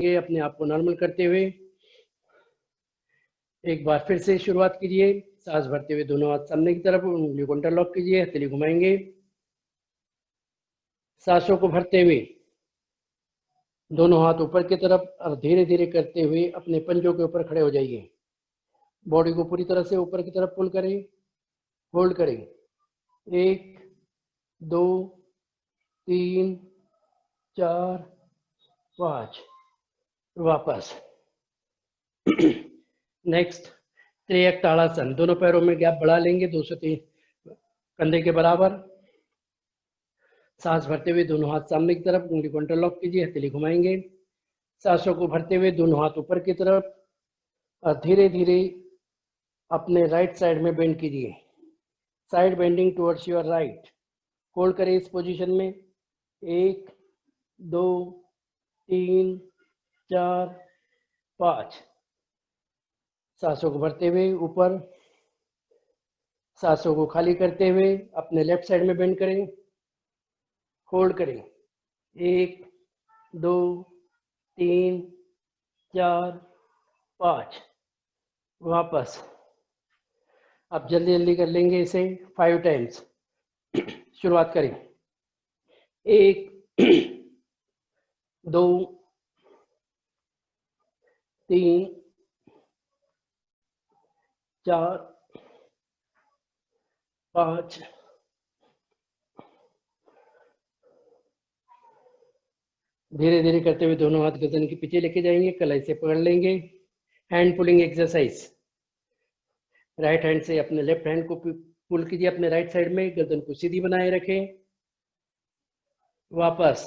अपने आप को नॉर्मल करते हुए। एक बार फिर से शुरुआत कीजिए। सांस भरते हुए दोनों हाथ सामने की तरफ, उंगलियों को इंटरलॉक कीजिए, हथेली घुमाएंगे। सांसों को भरते हुए दोनों हाथ ऊपर की तरफ और धीरे धीरे करते हुए अपने पंजों के ऊपर खड़े हो जाइए। बॉडी को पूरी तरह से ऊपर की तरफ पुल करें, होल्ड करें। 1 2 3 4 5। वापस। नेक्स्ट त्रियक ताड़ासन। दोनों पैरों में गैप बढ़ा लेंगे 2 से 3 कंधे के बराबर। सांस भरते हुए दोनों हाथ सामने की तरफ, उंगली को इंटरलॉक कीजिए, हथेली घुमाएंगे। सांसों को भरते हुए दोनों हाथ ऊपर की तरफ और धीरे धीरे अपने राइट साइड में बेंड कीजिए। Side bending towards your right. Hold करें इस पोजीशन में। 1 2 3 4 5। सांसों को भरते हुए ऊपर, सांसों को खाली करते हुए अपने लेफ्ट साइड में बेंड करें, होल्ड करें। 1 2 3 4 5। वापस। अब जल्दी जल्दी कर लेंगे इसे 5 टाइम्स। शुरुआत करें। 1 2 3 4 5। धीरे धीरे करते हुए दोनों हाथ गर्दन के पीछे लेके जाएंगे, कलाई से पकड़ लेंगे। Hand pulling exercise. Right hand से अपने लेफ्ट हैंड को पुल कीजिए अपने राइट साइड में, गर्दन को सीधी बनाए रखें। वापस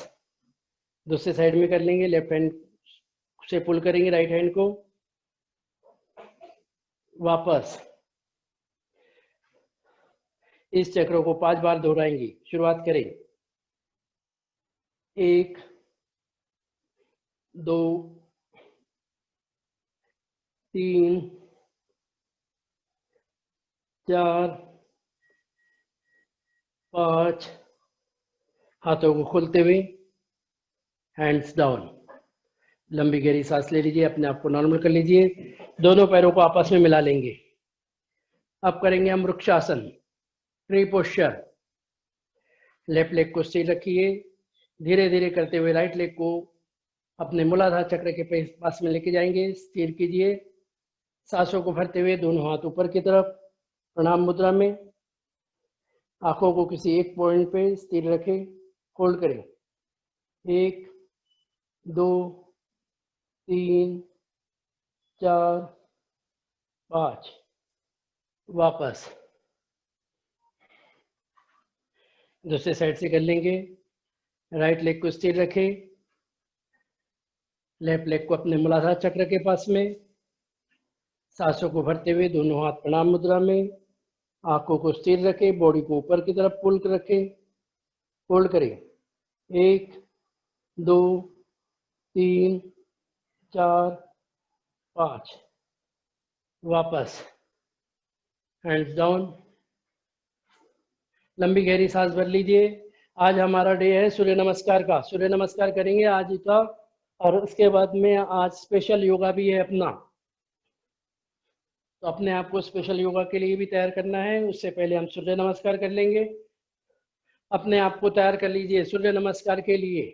दूसरे साइड में कर लेंगे, लेफ्ट हैंड से पुल करेंगे राइट हैंड को। वापस। इस चक्र को 5 बार दोहराएंगे। शुरुआत करें। 1 2 3 4 5। हाथों को खोलते हुए हैंड्स डाउन। लंबी गहरी सांस ले लीजिए, अपने आप को नॉर्मल कर लीजिए। दोनों पैरों को आपस में मिला लेंगे। अब करेंगे हम vrikshasana, tree posture. Left leg को स्ट्रेट रखिए। धीरे धीरे करते हुए राइट लेग को अपने मूलाधार चक्र के पास में लेके जाएंगे, स्थिर कीजिए। सांसों को भरते हुए दोनों हाथ ऊपर की तरफ प्रणाम मुद्रा में। आंखों को किसी एक पॉइंट पे स्थिर रखें, होल्ड करें। 1 2 3 4 5। वापस। दूसरे साइड से कर लेंगे। राइट लेग को स्थिर रखें, लेफ्ट लेग को अपने मूलाधार चक्र के पास में। सांसों को भरते हुए दोनों हाथ प्रणाम मुद्रा में। आंखों को स्थिर रखें, बॉडी को ऊपर की तरफ पुल कर रखें, होल्ड करें। 1 2 3 4 5। वापस। Hands down. लंबी गहरी सांस भर लीजिए। आज हमारा डे है सूर्य नमस्कार का। सूर्य नमस्कार करेंगे आज का, और उसके बाद में आज स्पेशल योगा भी है अपना। तो अपने आप को स्पेशल योगा के लिए भी तैयार करना है। उससे पहले हम सूर्य नमस्कार कर लेंगे। अपने आप को तैयार कर लीजिए सूर्य नमस्कार के लिए।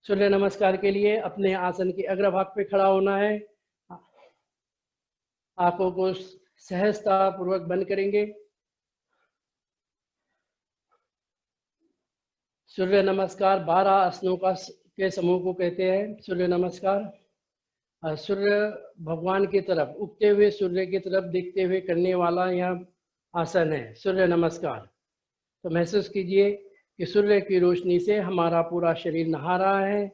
सूर्य नमस्कार के लिए अपने आसन के अग्रभाग पे खड़ा होना है। आंखों को सहजता पूर्वक बंद करेंगे। सूर्य नमस्कार 12 आसनों के समूह को कहते हैं सूर्य नमस्कार। सूर्य भगवान की तरफ, उगते हुए सूर्य की तरफ देखते हुए करने वाला यह आसन है सूर्य नमस्कार। तो महसूस कीजिए कि सूर्य की रोशनी से हमारा पूरा शरीर नहा रहा है।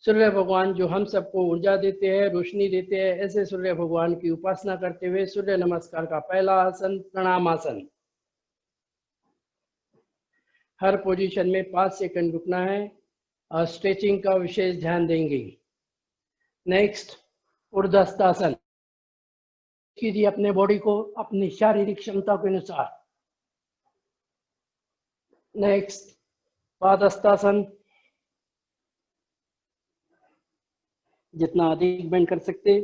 सूर्य भगवान जो हम सबको ऊर्जा देते हैं, रोशनी देते हैं, ऐसे सूर्य भगवान की उपासना करते हुए सूर्य नमस्कार का पहला आसन प्रणाम आसन। हर पोजीशन में 5 सेकंड रुकना है और स्ट्रेचिंग का विशेष ध्यान देंगे। नेक्स्ट ऊर्ध्वस्तासन कीजिए अपने बॉडी को अपनी शारीरिक क्षमता के अनुसार। नेक्स्ट पादहस्तासन। जितना अधिक बेंड कर सकते,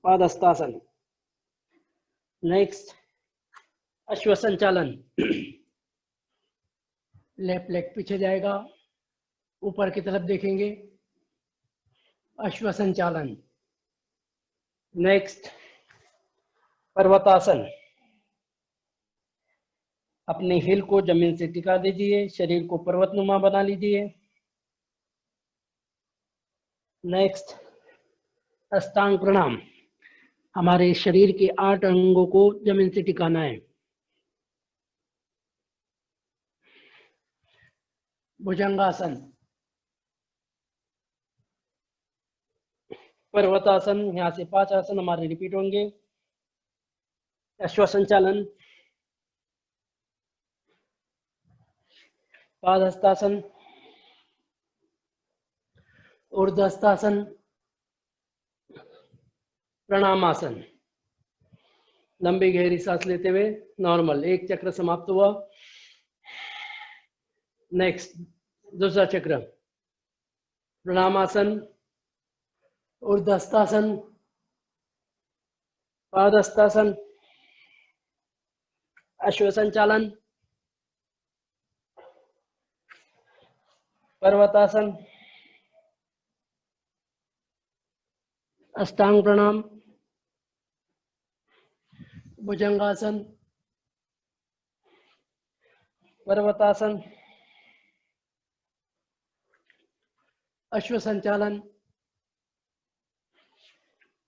पादहस्तासन। नेक्स्ट अश्व संचालन। लेफ्ट लेग पीछे जाएगा, ऊपर की तरफ देखेंगे, अश्व संचालन। नेक्स्ट पर्वतासन। अपने हिल को जमीन से टिका दीजिए, शरीर को पर्वतनुमा बना लीजिए। नेक्स्ट अष्टांग प्रणाम। हमारे शरीर के 8 अंगों को जमीन से टिकाना है। भुजंगासन, पर्वतासन, यहाँ से 5 आसन हमारे रिपीट होंगे। अश्व संचालन, पादहस्तासन, ऊर्ध्वहस्तासन, प्रणामासन। लंबी गहरी सांस लेते हुए नॉर्मल, एक चक्र समाप्त हुआ। नेक्स्ट दूसरा चक्र, प्रणामासन, ऊर्ध्वहस्तासन, पादहस्तासन, अश्व संचालन, पर्वतासन, अष्टांग प्रणाम, भुजंगासन, पर्वतासन, अश्व संचालन,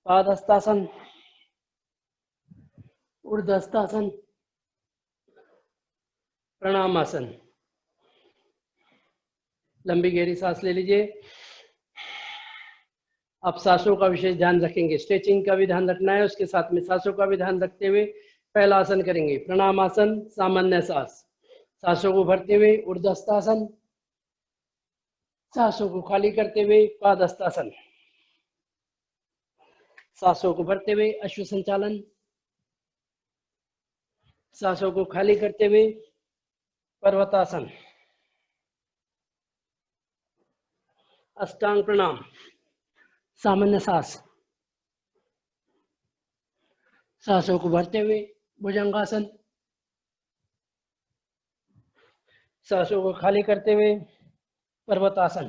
पादहस्तासन, ऊर्ध्वहस्तासन, प्रणामासन। लंबी गहरी सांस ले लीजिए। अब सांसों का विशेष ध्यान रखेंगे, स्ट्रेचिंग का भी ध्यान रखना है, उसके साथ में सांसों का भी ध्यान रखते हुए पहला आसन करेंगे, प्रणामासन, सामान्य सांस। सांसों को भरते हुए ऊर्ध्वहस्तासन, सांसों को खाली करते हुए पादहस्तासन, सांसों को भरते हुए अश्व संचालन, सांसों को खाली करते हुए पर्वतासन, अष्टांग प्रणाम, सामान्य सांस, सांसों को भरते हुए भुजंगासन, सांसों को खाली करते हुए पर्वतासन,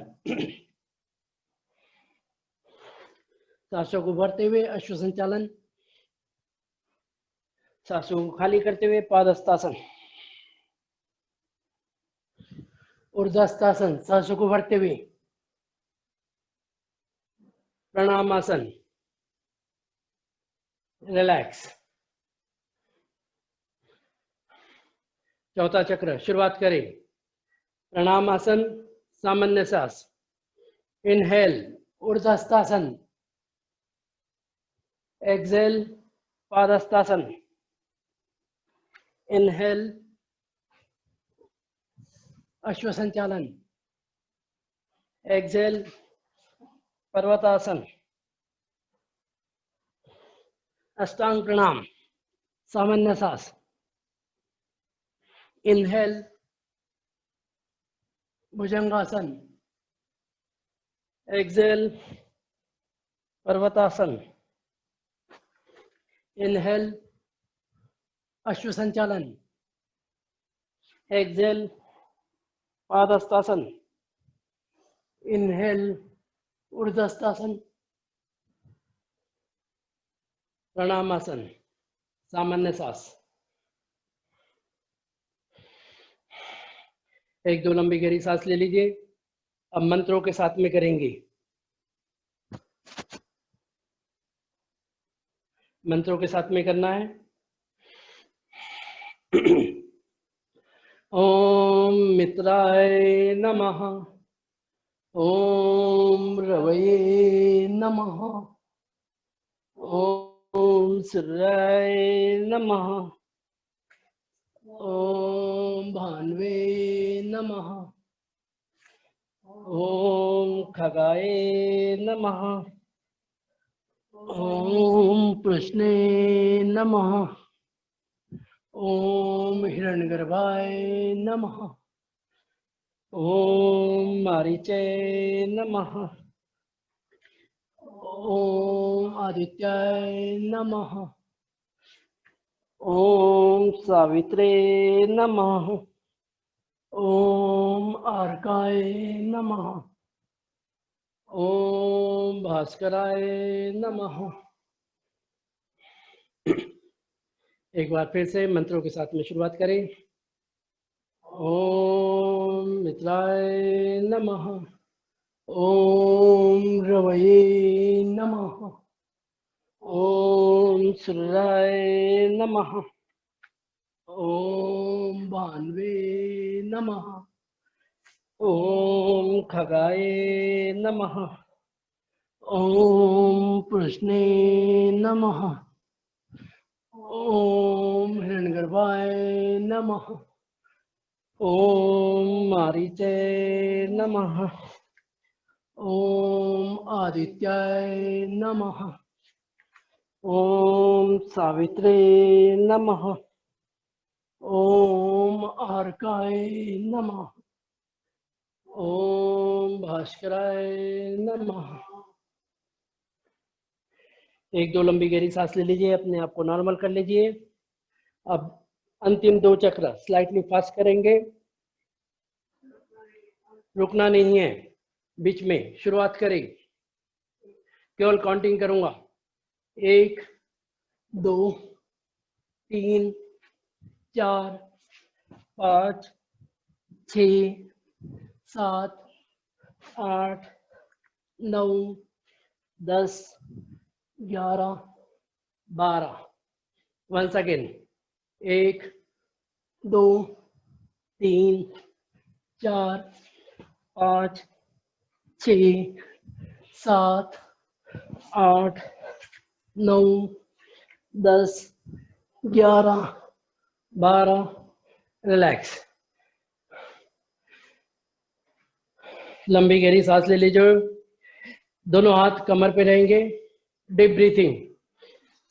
सांसों को भरते हुए अश्व संचालन, सांसों को खाली करते हुए पादहस्तासन, ऊर्ध्वहस्तासन, सांसों को भरते हुए प्रणामासन, रिलैक्स। चौथा चक्र शुरुआत करें, प्रणामासन, सामान्य सांस, इनहेल ऊर्ध्वहस्तासन, एक्सेल पादहस्तासन, इनहेल अश्व संचालन, एक्सेल पर्वतासन, अष्टांग प्रणाम, सामान्य सांस, इनहेल भुजंगासन, एक्सेल पर्वतासन, इनहेल अश्व संचालन, एक्सेल पादहस्तासन, इनहेल ऊर्ध्वहस्तासन, प्रणामासन, सामान्य सांस। एक दो लंबी गहरी सांस ले लीजिए। अब मंत्रों के साथ में करेंगे। मंत्रों के साथ में करना है। ओम मित्राय नमः, ओम रवये नमः, ओम सूर्याय नमः, ओम भान्वे नमः, ओम खगाय नमः, ओम प्रश्ने नमः, ओम हिरण्यगर्भाय नमः, ओम मारीचे नमः, ओम आदित्याय नमः। ओम सावित्रे नमः। ओम अर्काय नमः। ओम भास्कराय नमः। एक बार फिर से मंत्रों के साथ में शुरुआत करें। ओम मित्राय नमः। ओम रवये नमः। ओम सूर्याय नमः। ओम भान्वे नमः। ओम खगाय नमः। ओम कृष्णे नमः। ओम हिरण्यगर्भाय नमः। ओम मारीचे नमः। ओम आदित्याय नमः। ओम सावित्रे नमः। ओम अर्काय नमः। ओम भास्कराय नमः। एक दो लंबी गहरी सांस ले लीजिए, अपने आप को नॉर्मल कर लीजिए। अब अंतिम दो चक्र स्लाइटली फास्ट करेंगे, रुकना नहीं है, बीच में शुरुआत करें, केवल काउंटिंग करूंगा। 1 2 3 4 5 6 7 8 9 10 11 12। Once again 1 2 3 4 5 6 7 8 9 10 11 12। रिलैक्स, लंबी गहरी सांस ले लीजिए, दोनों हाथ कमर पे रहेंगे। डीप ब्रीथिंग,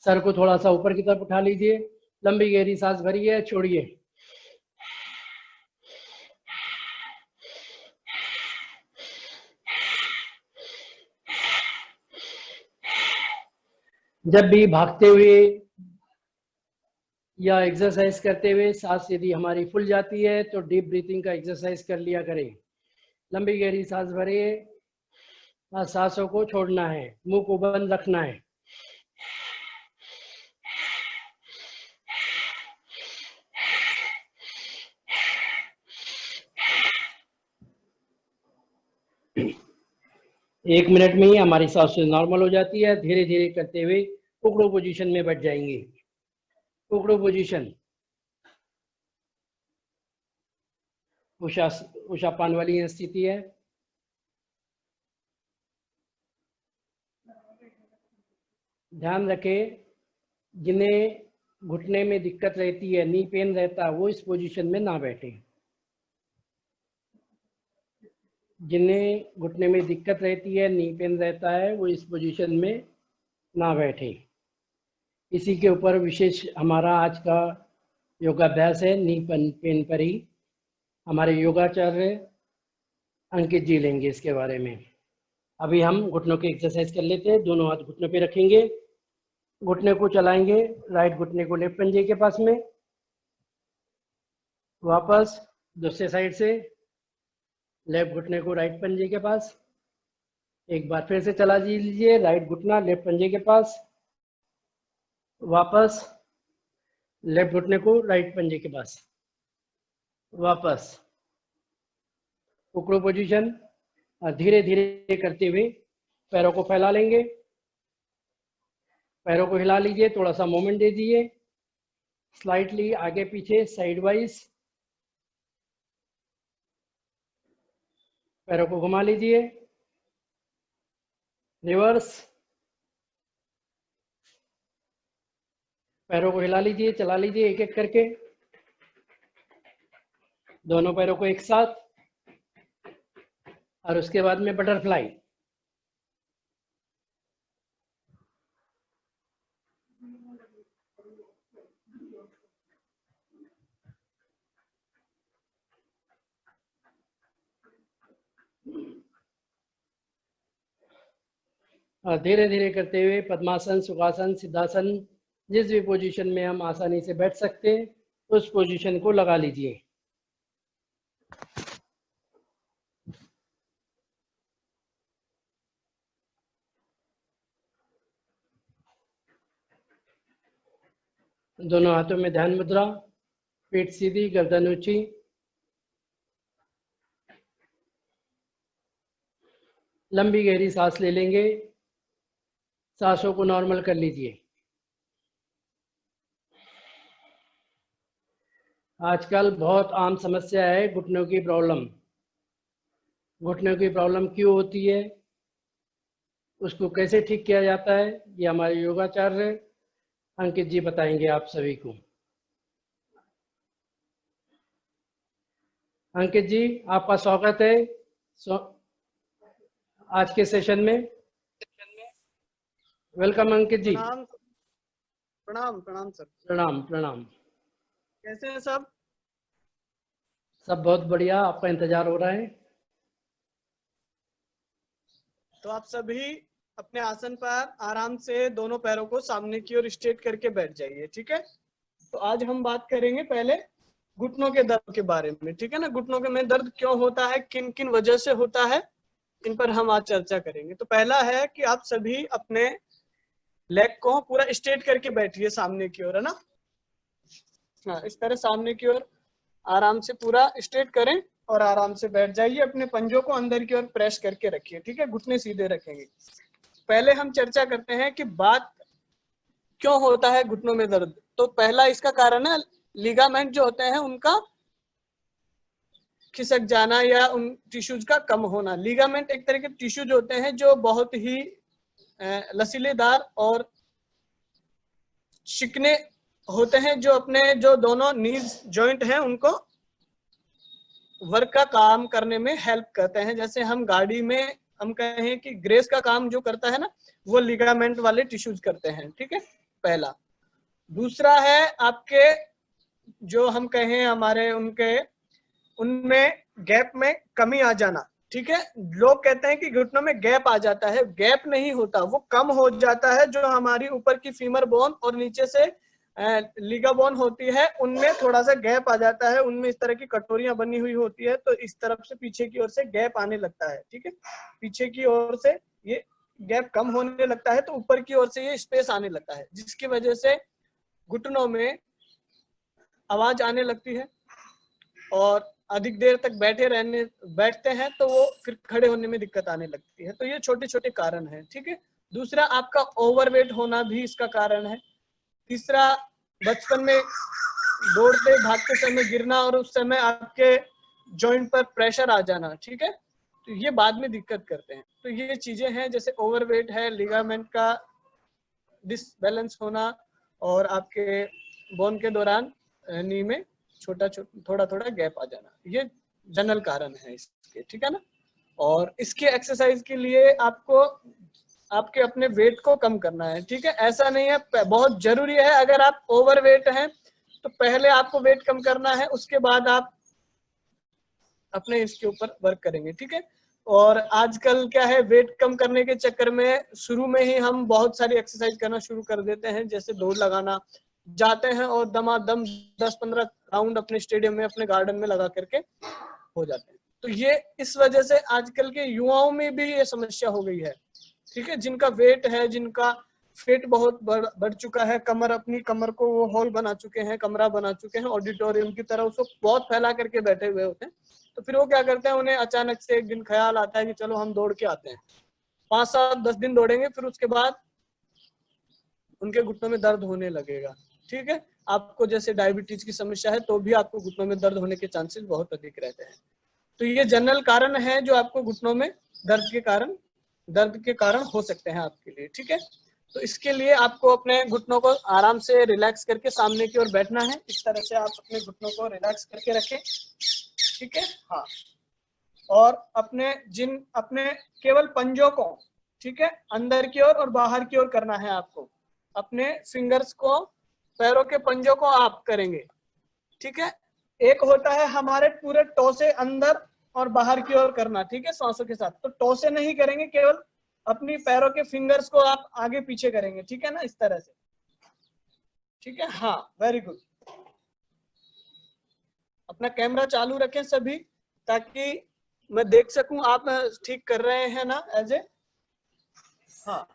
सर को थोड़ा सा ऊपर की तरफ उठा लीजिए, लंबी गहरी सांस भरिए, छोड़िए। जब भी भागते हुए या एक्सरसाइज करते हुए सांस यदि हमारी फूल जाती है तो डीप ब्रीथिंग का एक्सरसाइज कर लिया करें। लंबी गहरी सांस भरिए और सांसों को छोड़ना है, मुंह को बंद रखना है। एक मिनट में ही हमारी सांस नॉर्मल हो जाती है। धीरे धीरे करते हुए उकड़ो पोजीशन में बैठ जाएंगे। उकड़ो पोजीशन, उषा पान वाली स्थिति है। ध्यान रखें, जिन्हें घुटने में दिक्कत रहती है, नी पेन रहता है, वो इस पोजीशन में ना बैठे। जिन्हें घुटने में दिक्कत रहती है, नी पेन रहता है, वो इस पोजीशन में ना बैठे। इसी के ऊपर विशेष हमारा आज का योगाभ्यास है, नी पेन पर ही हमारे योगाचार्य अंकित जी लेंगे इसके बारे में। अभी हम घुटनों की एक्सरसाइज कर लेते हैं। दोनों हाथ घुटनों पे रखेंगे, घुटने को चलाएंगे, राइट घुटने को लेफ्ट पंजे के पास में, वापस दूसरे साइड से लेफ्ट घुटने को राइट पंजे के पास। एक बार फिर से चला लीजिए, राइट घुटना लेफ्ट पंजे के पास, वापस लेफ्ट घुटने को राइट पंजे के पास, वापस उकड़ो पोजीशन। और धीरे धीरे करते हुए पैरों को फैला लेंगे, पैरों को हिला लीजिए, थोड़ा सा मोमेंट दे दीजिए, स्लाइटली आगे पीछे साइड वाइज। पैरों को घुमा लीजिए, रिवर्स। पैरों को हिला लीजिए, चला लीजिए एक एक करके, दोनों पैरों को एक साथ। और उसके बाद में बटरफ्लाई। धीरे धीरे करते हुए पद्मासन, सुखासन, सिद्धासन, जिस भी पोजीशन में हम आसानी से बैठ सकते हैं उस पोजीशन को लगा लीजिए। दोनों हाथों में ध्यान मुद्रा, पीठ सीधी, गर्दन ऊंची। लंबी गहरी सांस ले लेंगे, सांसों को नॉर्मल कर लीजिए। आजकल बहुत आम समस्या है घुटनों की प्रॉब्लम। घुटनों की प्रॉब्लम क्यों होती है, उसको कैसे ठीक किया जाता है, ये हमारे योगाचार्य अंकित जी बताएंगे आप सभी को। अंकित जी, आपका स्वागत है आज के सेशन में। वेलकम अंकित जी। प्रणाम प्रणाम प्रणाम सर। प्रणाम प्रणाम। कैसे हैं सब? सब बहुत बढ़िया, आपका इंतजार हो रहा है। तो आप सभी अपने आसन पर आराम से दोनों पैरों को सामने की ओर स्ट्रेट करके बैठ जाइए, ठीक है। तो आज हम बात करेंगे पहले घुटनों के दर्द के बारे में, ठीक है ना। घुटनों के में दर्द क्यों होता है, किन किन वजह से होता है, इन पर हम आज चर्चा करेंगे। तो पहला है कि आप सभी अपने लेग को पूरा स्ट्रेट करके बैठिए सामने की ओर, है ना। हाँ, इस तरह सामने की ओर आराम से पूरा स्ट्रेट करें और आराम से बैठ जाइए। अपने पंजों को अंदर की ओर प्रेस करके रखिए, ठीक है। घुटने सीधे रखेंगे। पहले हम चर्चा करते हैं कि बात क्यों होता है घुटनों में दर्द। तो पहला इसका कारण है लिगामेंट जो होते हैं उनका खिसक जाना या उन टिश्यूज का कम होना। लिगामेंट एक तरह के टिश्यूज होते हैं जो बहुत ही लसीलेदार और चिकने होते हैं, जो अपने जो दोनों नीज जॉइंट हैं उनको वर्क का काम करने में हेल्प करते हैं। जैसे हम गाड़ी में हम कहें कि ग्रेस का काम जो करता है ना, वो लिगामेंट वाले टिश्यूज करते हैं, ठीक है, पहला। दूसरा है आपके जो हम कहें हमारे उनमें गैप में कमी आ जाना, ठीक है। लोग कहते हैं कि घुटनों में गैप आ जाता है, गैप नहीं होता, वो कम हो जाता है। जो हमारी ऊपर की फीमर बोन और नीचे से लीगा बोन होती है उनमें थोड़ा सा गैप आ जाता है, उनमें इस तरह की कटोरियां बनी हुई होती है, तो इस तरफ से पीछे की ओर से गैप आने लगता है, ठीक है। पीछे की ओर से ये गैप कम होने लगता है तो ऊपर की ओर से ये स्पेस आने लगता है, जिसकी वजह से घुटनों में आवाज आने लगती है और अधिक देर तक बैठते हैं तो वो फिर खड़े होने में दिक्कत आने लगती है। तो ये छोटे छोटे कारण हैं, ठीक है। दूसरा आपका ओवरवेट होना भी इसका कारण है। तीसरा बचपन में दौड़ते भागते समय गिरना और उस समय आपके जॉइंट पर प्रेशर आ जाना, ठीक है, तो ये बाद में दिक्कत करते हैं। तो ये चीजें हैं, जैसे ओवरवेट है, लिगामेंट का डिसबैलेंस होना और आपके बोन के दौरान नी में थोड़ा थोड़ा गैप आ जाना, ये जनरल कारण है इसके, ठीक है ना। और इसके एक्सरसाइज के लिए आपको आपके अपने वेट को कम करना है, ठीक है। ऐसा नहीं है, बहुत जरूरी है, अगर आप ओवर वेट हैं तो पहले आपको वेट कम करना है, उसके बाद आप अपने इसके ऊपर वर्क करेंगे, ठीक है। और आजकल क्या है, वेट कम करने के चक्कर में शुरू में ही हम बहुत सारी एक्सरसाइज करना शुरू कर देते हैं, जैसे दौड़ लगाना जाते हैं और दमादम 10-15 राउंड अपने स्टेडियम में अपने गार्डन में लगा करके हो जाते हैं। तो ये इस वजह से आजकल के युवाओं में भी ये समस्या हो गई है, ठीक है। जिनका वेट है, जिनका फेट बहुत बढ़ चुका है, अपनी कमर को वो हॉल बना चुके हैं, कमरा बना चुके हैं ऑडिटोरियम की तरह, उसको बहुत फैला करके बैठे हुए होते हैं। तो फिर वो क्या करते हैं, उन्हें अचानक से एक दिन ख्याल आता है कि चलो हम दौड़ के आते हैं। 5-7-10 दिन दौड़ेंगे, फिर उसके बाद उनके घुटनों में दर्द होने लगेगा, ठीक है। आपको जैसे डायबिटीज की समस्या है तो भी आपको घुटनों में दर्द होने के चांसेस बहुत अधिक रहते हैं। तो ये जनरल कारण है जो आपको घुटनों में दर्द के कारण हो सकते हैं आपके लिए, ठीक है। तो इसके लिए आपको अपने घुटनों को आराम से रिलैक्स करके सामने की ओर बैठना है। इस तरह से आप अपने घुटनों को रिलैक्स करके रखें, ठीक है। हाँ, और अपने केवल पंजों को, ठीक है, अंदर की ओर और बाहर की ओर करना है आपको। अपने फिंगर्स को, पैरों के पंजों को आप करेंगे, ठीक है। एक होता है हमारे पूरे टो से अंदर और बाहर की ओर करना, ठीक है, सांसों के साथ। तो टो से नहीं करेंगे, केवल अपनी पैरों के फिंगर्स को आप आगे पीछे करेंगे, ठीक है ना, इस तरह से, ठीक है। हाँ, वेरी गुड। अपना कैमरा चालू रखें सभी, ताकि मैं देख सकूं आप ठीक कर रहे हैं ना एज ए। हाँ,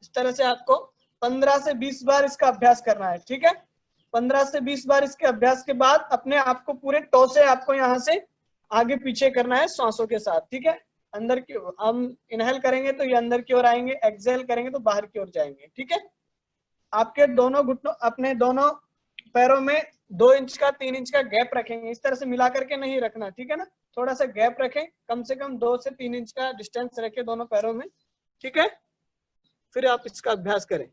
इस तरह से आपको 15 से 20 बार इसका अभ्यास करना है, ठीक है। 15 से 20 बार इसके अभ्यास के बाद अपने आप को पूरे टो से आपको यहाँ से आगे पीछे करना है सांसों के साथ, ठीक है। अंदर की हम इनहेल करेंगे तो ये अंदर की ओर आएंगे, एक्सहेल करेंगे तो बाहर की ओर जाएंगे, ठीक है। आपके दोनों घुटनों, अपने दोनों पैरों में 2 इंच का 3 इंच का गैप रखेंगे, इस तरह से मिला करके नहीं रखना, ठीक है ना। थोड़ा सा गैप रखें, कम से कम 2 से 3 इंच का डिस्टेंस रखें दोनों पैरों में, ठीक है। फिर आप इसका अभ्यास करें।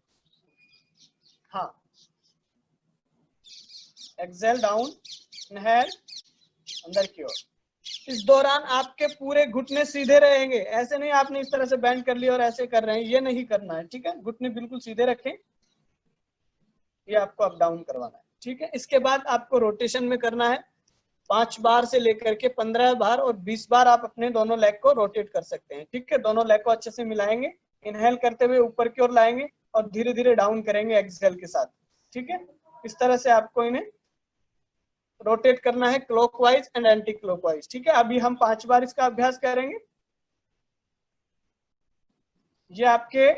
हाँ, एक्सहेल डाउन, इनहेल अंदर की ओर। इस दौरान आपके पूरे घुटने सीधे रहेंगे, ऐसे नहीं आपने इस तरह से बैंड कर लिया और ऐसे कर रहे हैं, ये नहीं करना है, ठीक है। घुटने बिल्कुल सीधे रखें, ये आपको अप डाउन करवाना है, ठीक है। इसके बाद आपको रोटेशन में करना है 5 बार से लेकर के 15 बार और 20 बार आप अपने दोनों लेग को रोटेट कर सकते हैं, ठीक है। दोनों लेग को अच्छे से मिलाएंगे, इनहेल करते हुए ऊपर की ओर लाएंगे और धीरे धीरे डाउन करेंगे एक्सहेल के साथ, ठीक है। इस तरह से आपको इन्हें रोटेट करना है क्लॉकवाइज एंड एंटी क्लॉकवाइज, ठीक है। अभी हम 5 बार इसका अभ्यास करेंगे। ये आपके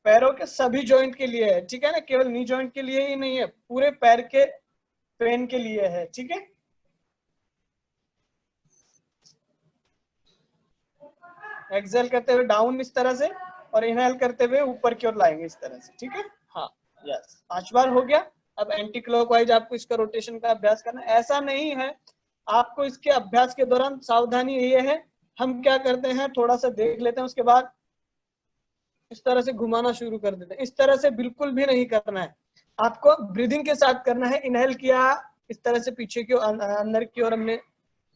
पैरों के सभी जॉइंट के लिए है, ठीक है ना, केवल नी जॉइंट के लिए ही नहीं है, पूरे पैर के पेन के लिए है, ठीक है। एक्सहेल करते हुए डाउन इस तरह से और इनहेल करते हुए ऊपर की ओर लाएंगे इस तरह से, ठीक है। हाँ, यस, 5 बार हो गया। अब एंटी क्लॉकवाइज आपको इसका रोटेशन का अभ्यास करना है। ऐसा नहीं है, आपको इसके अभ्यास के दौरान सावधानी ये है, हम क्या करते हैं थोड़ा सा देख लेते हैं, उसके बाद इस तरह से घुमाना शुरू कर देते हैं। इस तरह से बिल्कुल भी नहीं करना है, आपको ब्रीदिंग के साथ करना है। इनहेल किया, इस तरह से पीछे की ओर अंदर की ओर हमने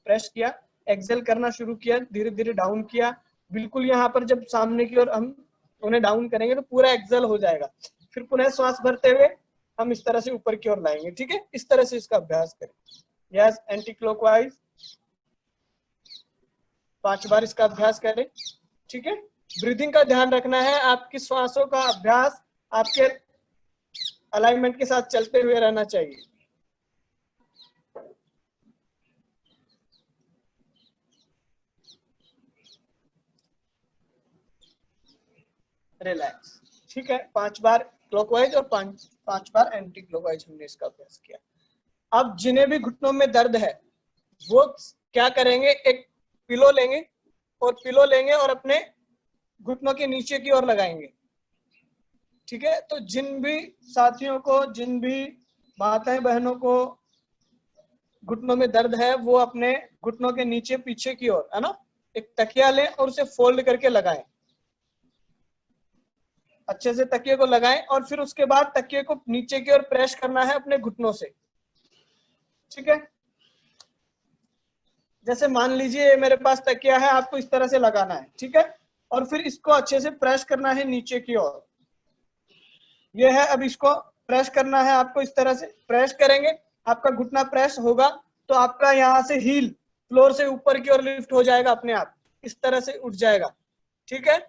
प्रेस किया, एक्सहेल करना शुरू किया, धीरे धीरे डाउन किया। बिल्कुल यहाँ पर जब सामने की ओर हम उन्हें डाउन करेंगे तो पूरा एक्सहेल हो जाएगा। फिर पुनः श्वास भरते हुए हम इस तरह से ऊपर की ओर लाएंगे, ठीक है। इस तरह से इसका अभ्यास करें। यस, एंटी क्लॉकवाइज 5 बार इसका अभ्यास करें, ठीक है। ब्रीदिंग का ध्यान रखना है, आपकी श्वासों का अभ्यास आपके अलाइनमेंट के साथ चलते हुए रहना चाहिए। रिलैक्स, ठीक है। 5 बार क्लॉकवाइज और 5 बार एंटी क्लॉकवाइज हमने इसका अभ्यास किया। अब जिन्हें भी घुटनों में दर्द है वो क्या करेंगे, एक पिलो लेंगे और अपने घुटनों के नीचे की ओर लगाएंगे, ठीक है। तो जिन भी साथियों को, जिन भी माताएं बहनों को घुटनों में दर्द है, वो अपने घुटनों के नीचे पीछे की ओर, है ना, एक तकिया लें और उसे फोल्ड करके लगाएं, अच्छे से तकिए को लगाएं और फिर उसके बाद तकिए को नीचे की ओर प्रेस करना है अपने घुटनों से, ठीक है। जैसे मान लीजिए मेरे पास तकिया है, आपको इस तरह से लगाना है, ठीक है। और फिर इसको अच्छे से प्रेस करना है नीचे की ओर, ये है। अब इसको प्रेस करना है आपको, इस तरह से प्रेस करेंगे, आपका घुटना प्रेस होगा तो आपका यहाँ से हील फ्लोर से ऊपर की ओर लिफ्ट हो जाएगा अपने आप, इस तरह से उठ जाएगा, ठीक है।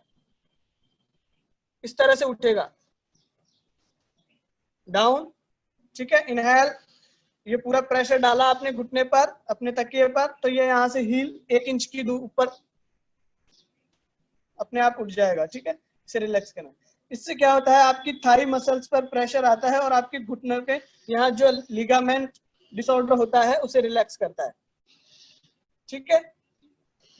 इस तरह से उठेगा डाउन, ठीक है। इनहेल, ये पूरा प्रेशर डाला आपने घुटने पर, अपने तकिए पर, तो ये यहाँ से हील 1 इंच की दूर ऊपर अपने आप उठ जाएगा, ठीक है। इसे रिलैक्स करना। इससे क्या होता है, आपकी थाई मसल्स पर प्रेशर आता है और आपके घुटनों के यहाँ जो लिगामेंट डिसऑर्डर होता है उसे रिलैक्स करता है, ठीक है।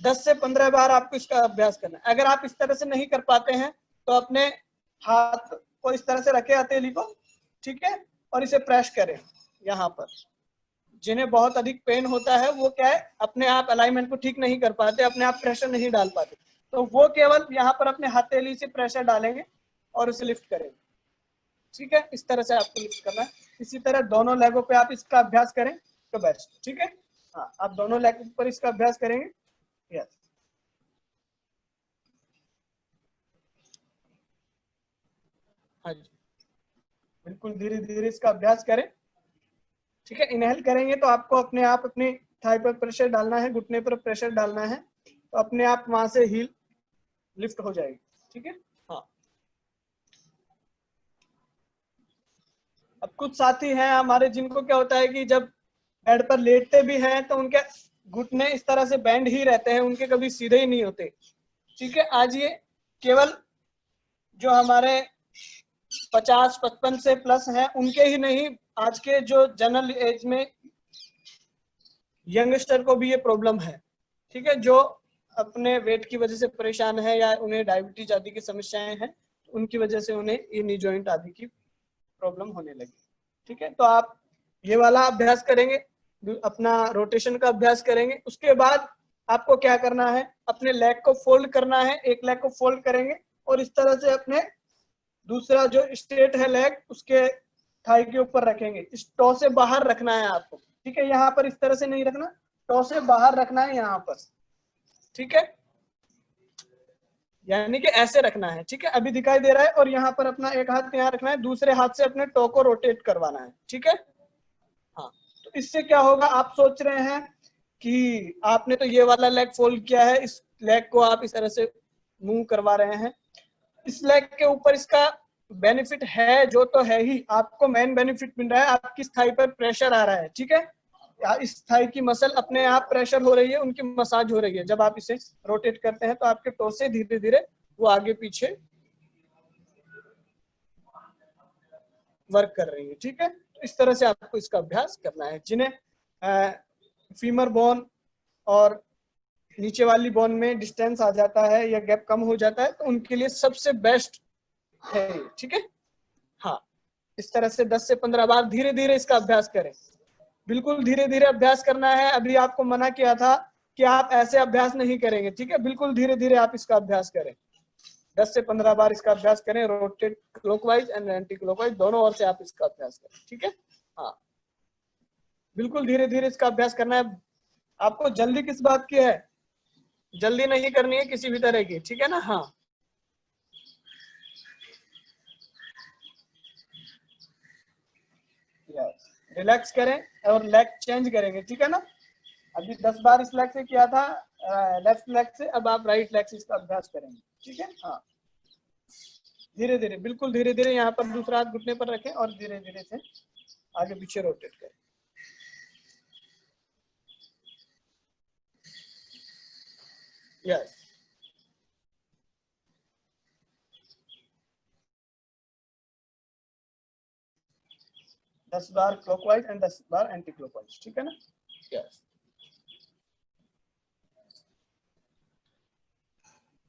10 से 15 बार आपको इसका अभ्यास करना है। अगर आप इस तरह से नहीं कर पाते हैं तो अपने हाथ को इस तरह से रखें, हथेली को, ठीक है, और इसे प्रेस करें यहाँ पर। जिन्हें बहुत अधिक पेन होता है वो क्या है, अपने आप अलाइनमेंट को ठीक नहीं कर पाते, अपने आप प्रेशर नहीं डाल पाते, तो वो केवल यहाँ पर अपने हथेली से प्रेशर डालेंगे और उसे लिफ्ट करेंगे, ठीक है। इस तरह से आपको लिफ्ट करना है। इसी तरह दोनों लेगों पे आप इसका अभ्यास करें तो बेस्ट, ठीक है। हाँ, आप दोनों लेग पर इसका अभ्यास करेंगे। यस, हाँ जी, बिल्कुल धीरे धीरे इसका अभ्यास करें, ठीक है। इनहेल करेंगे तो आपको अपने आप अपनी थाई पर प्रेशर डालना है, घुटने पर प्रेशर डालना है, तो अपने आप वहां से हील लिफ्ट हो जाएगी। ठीक है, हाँ। अब कुछ साथी हैं हमारे जिनको क्या होता है कि जब बेड पर लेटते भी हैं तो उनके घुटने इस तरह से बैंड ही रहते हैं, उनके कभी सीधे ही नहीं होते। ठीक है, आज ये केवल जो हमारे 50-55 से प्लस हैं उनके ही नहीं, आज के जो जनरल एज में यंगस्टर को भी ये प्रॉब्लम है। ठीक है, जो अपने वेट की वजह से परेशान है या उन्हें डायबिटीज आदि की समस्याएं हैं, उनकी वजह से उन्हें ये नी जॉइंट आदि की प्रॉब्लम होने लगी। ठीक है, तो आप ये वाला अभ्यास करेंगे, अपना रोटेशन का अभ्यास करेंगे। उसके बाद आपको क्या करना है, अपने लेग को फोल्ड करना है, एक लेग को फोल्ड करेंगे और इस तरह से अपने दूसरा जो स्ट्रेट है लेग उसके थाई के ऊपर रखेंगे। इस टो से बाहर रखना है आपको। ठीक है, यहाँ पर इस तरह से नहीं रखना, टो से बाहर रखना है यहाँ पर। ठीक है, यानी कि ऐसे रखना है। ठीक है, अभी दिखाई दे रहा है। और यहाँ पर अपना एक हाथ यहाँ रखना है, दूसरे हाथ से अपने टो को रोटेट करवाना है। ठीक है, हाँ। तो इससे क्या होगा, आप सोच रहे हैं कि आपने तो ये वाला लेग फोल्ड किया है, इस लेग को आप इस तरह से मूव करवा रहे हैं। इस लेग के ऊपर इसका बेनिफिट है जो तो है ही, आपको मेन बेनिफिट मिल रहा है, आपकी थाई पर प्रेशर आ रहा है। ठीक है, इस थाई की मसल अपने आप प्रेशर हो रही है, उनकी मसाज हो रही है। जब आप इसे रोटेट करते हैं तो आपके टो से धीरे धीरे वो आगे पीछे वर्क कर रही है। ठीक है, तो इस तरह से आपको इसका अभ्यास करना है। जिन्हें फीमर बोन और नीचे वाली बोन में डिस्टेंस आ जाता है या गैप कम हो जाता है तो उनके लिए सबसे बेस्ट है। ठीक है, हाँ। इस तरह से 10 से 15 बार धीरे धीरे इसका अभ्यास करें, बिल्कुल धीरे धीरे अभ्यास करना है। अभी आपको मना किया था कि आप ऐसे अभ्यास नहीं करेंगे। ठीक है, बिल्कुल धीरे धीरे आप इसका अभ्यास करें, 10 से 15 बार इसका अभ्यास करें, rotate clockwise and anti clockwise दोनों ओर से आप इसका अभ्यास करें। ठीक है, हाँ, बिल्कुल धीरे धीरे इसका अभ्यास करना है। आपको जल्दी किस बात की है, जल्दी नहीं करनी है किसी भी तरह की। ठीक है ना, हाँ। रिलैक्स करें और लेग चेंज करेंगे। ठीक है ना, अभी 10 बार इस लेग से किया था लेफ्ट लेग से, अब आप राइट लेग से इसका अभ्यास करेंगे। ठीक है, हाँ, धीरे धीरे, बिल्कुल धीरे धीरे। यहाँ पर दूसरा हाथ घुटने पर रखें और धीरे धीरे से आगे पीछे रोटेट करें। यस, दस बार क्लॉकवाइज एंड 10 बार एंटी क्लॉकवाइज। ठीक है ना, यस।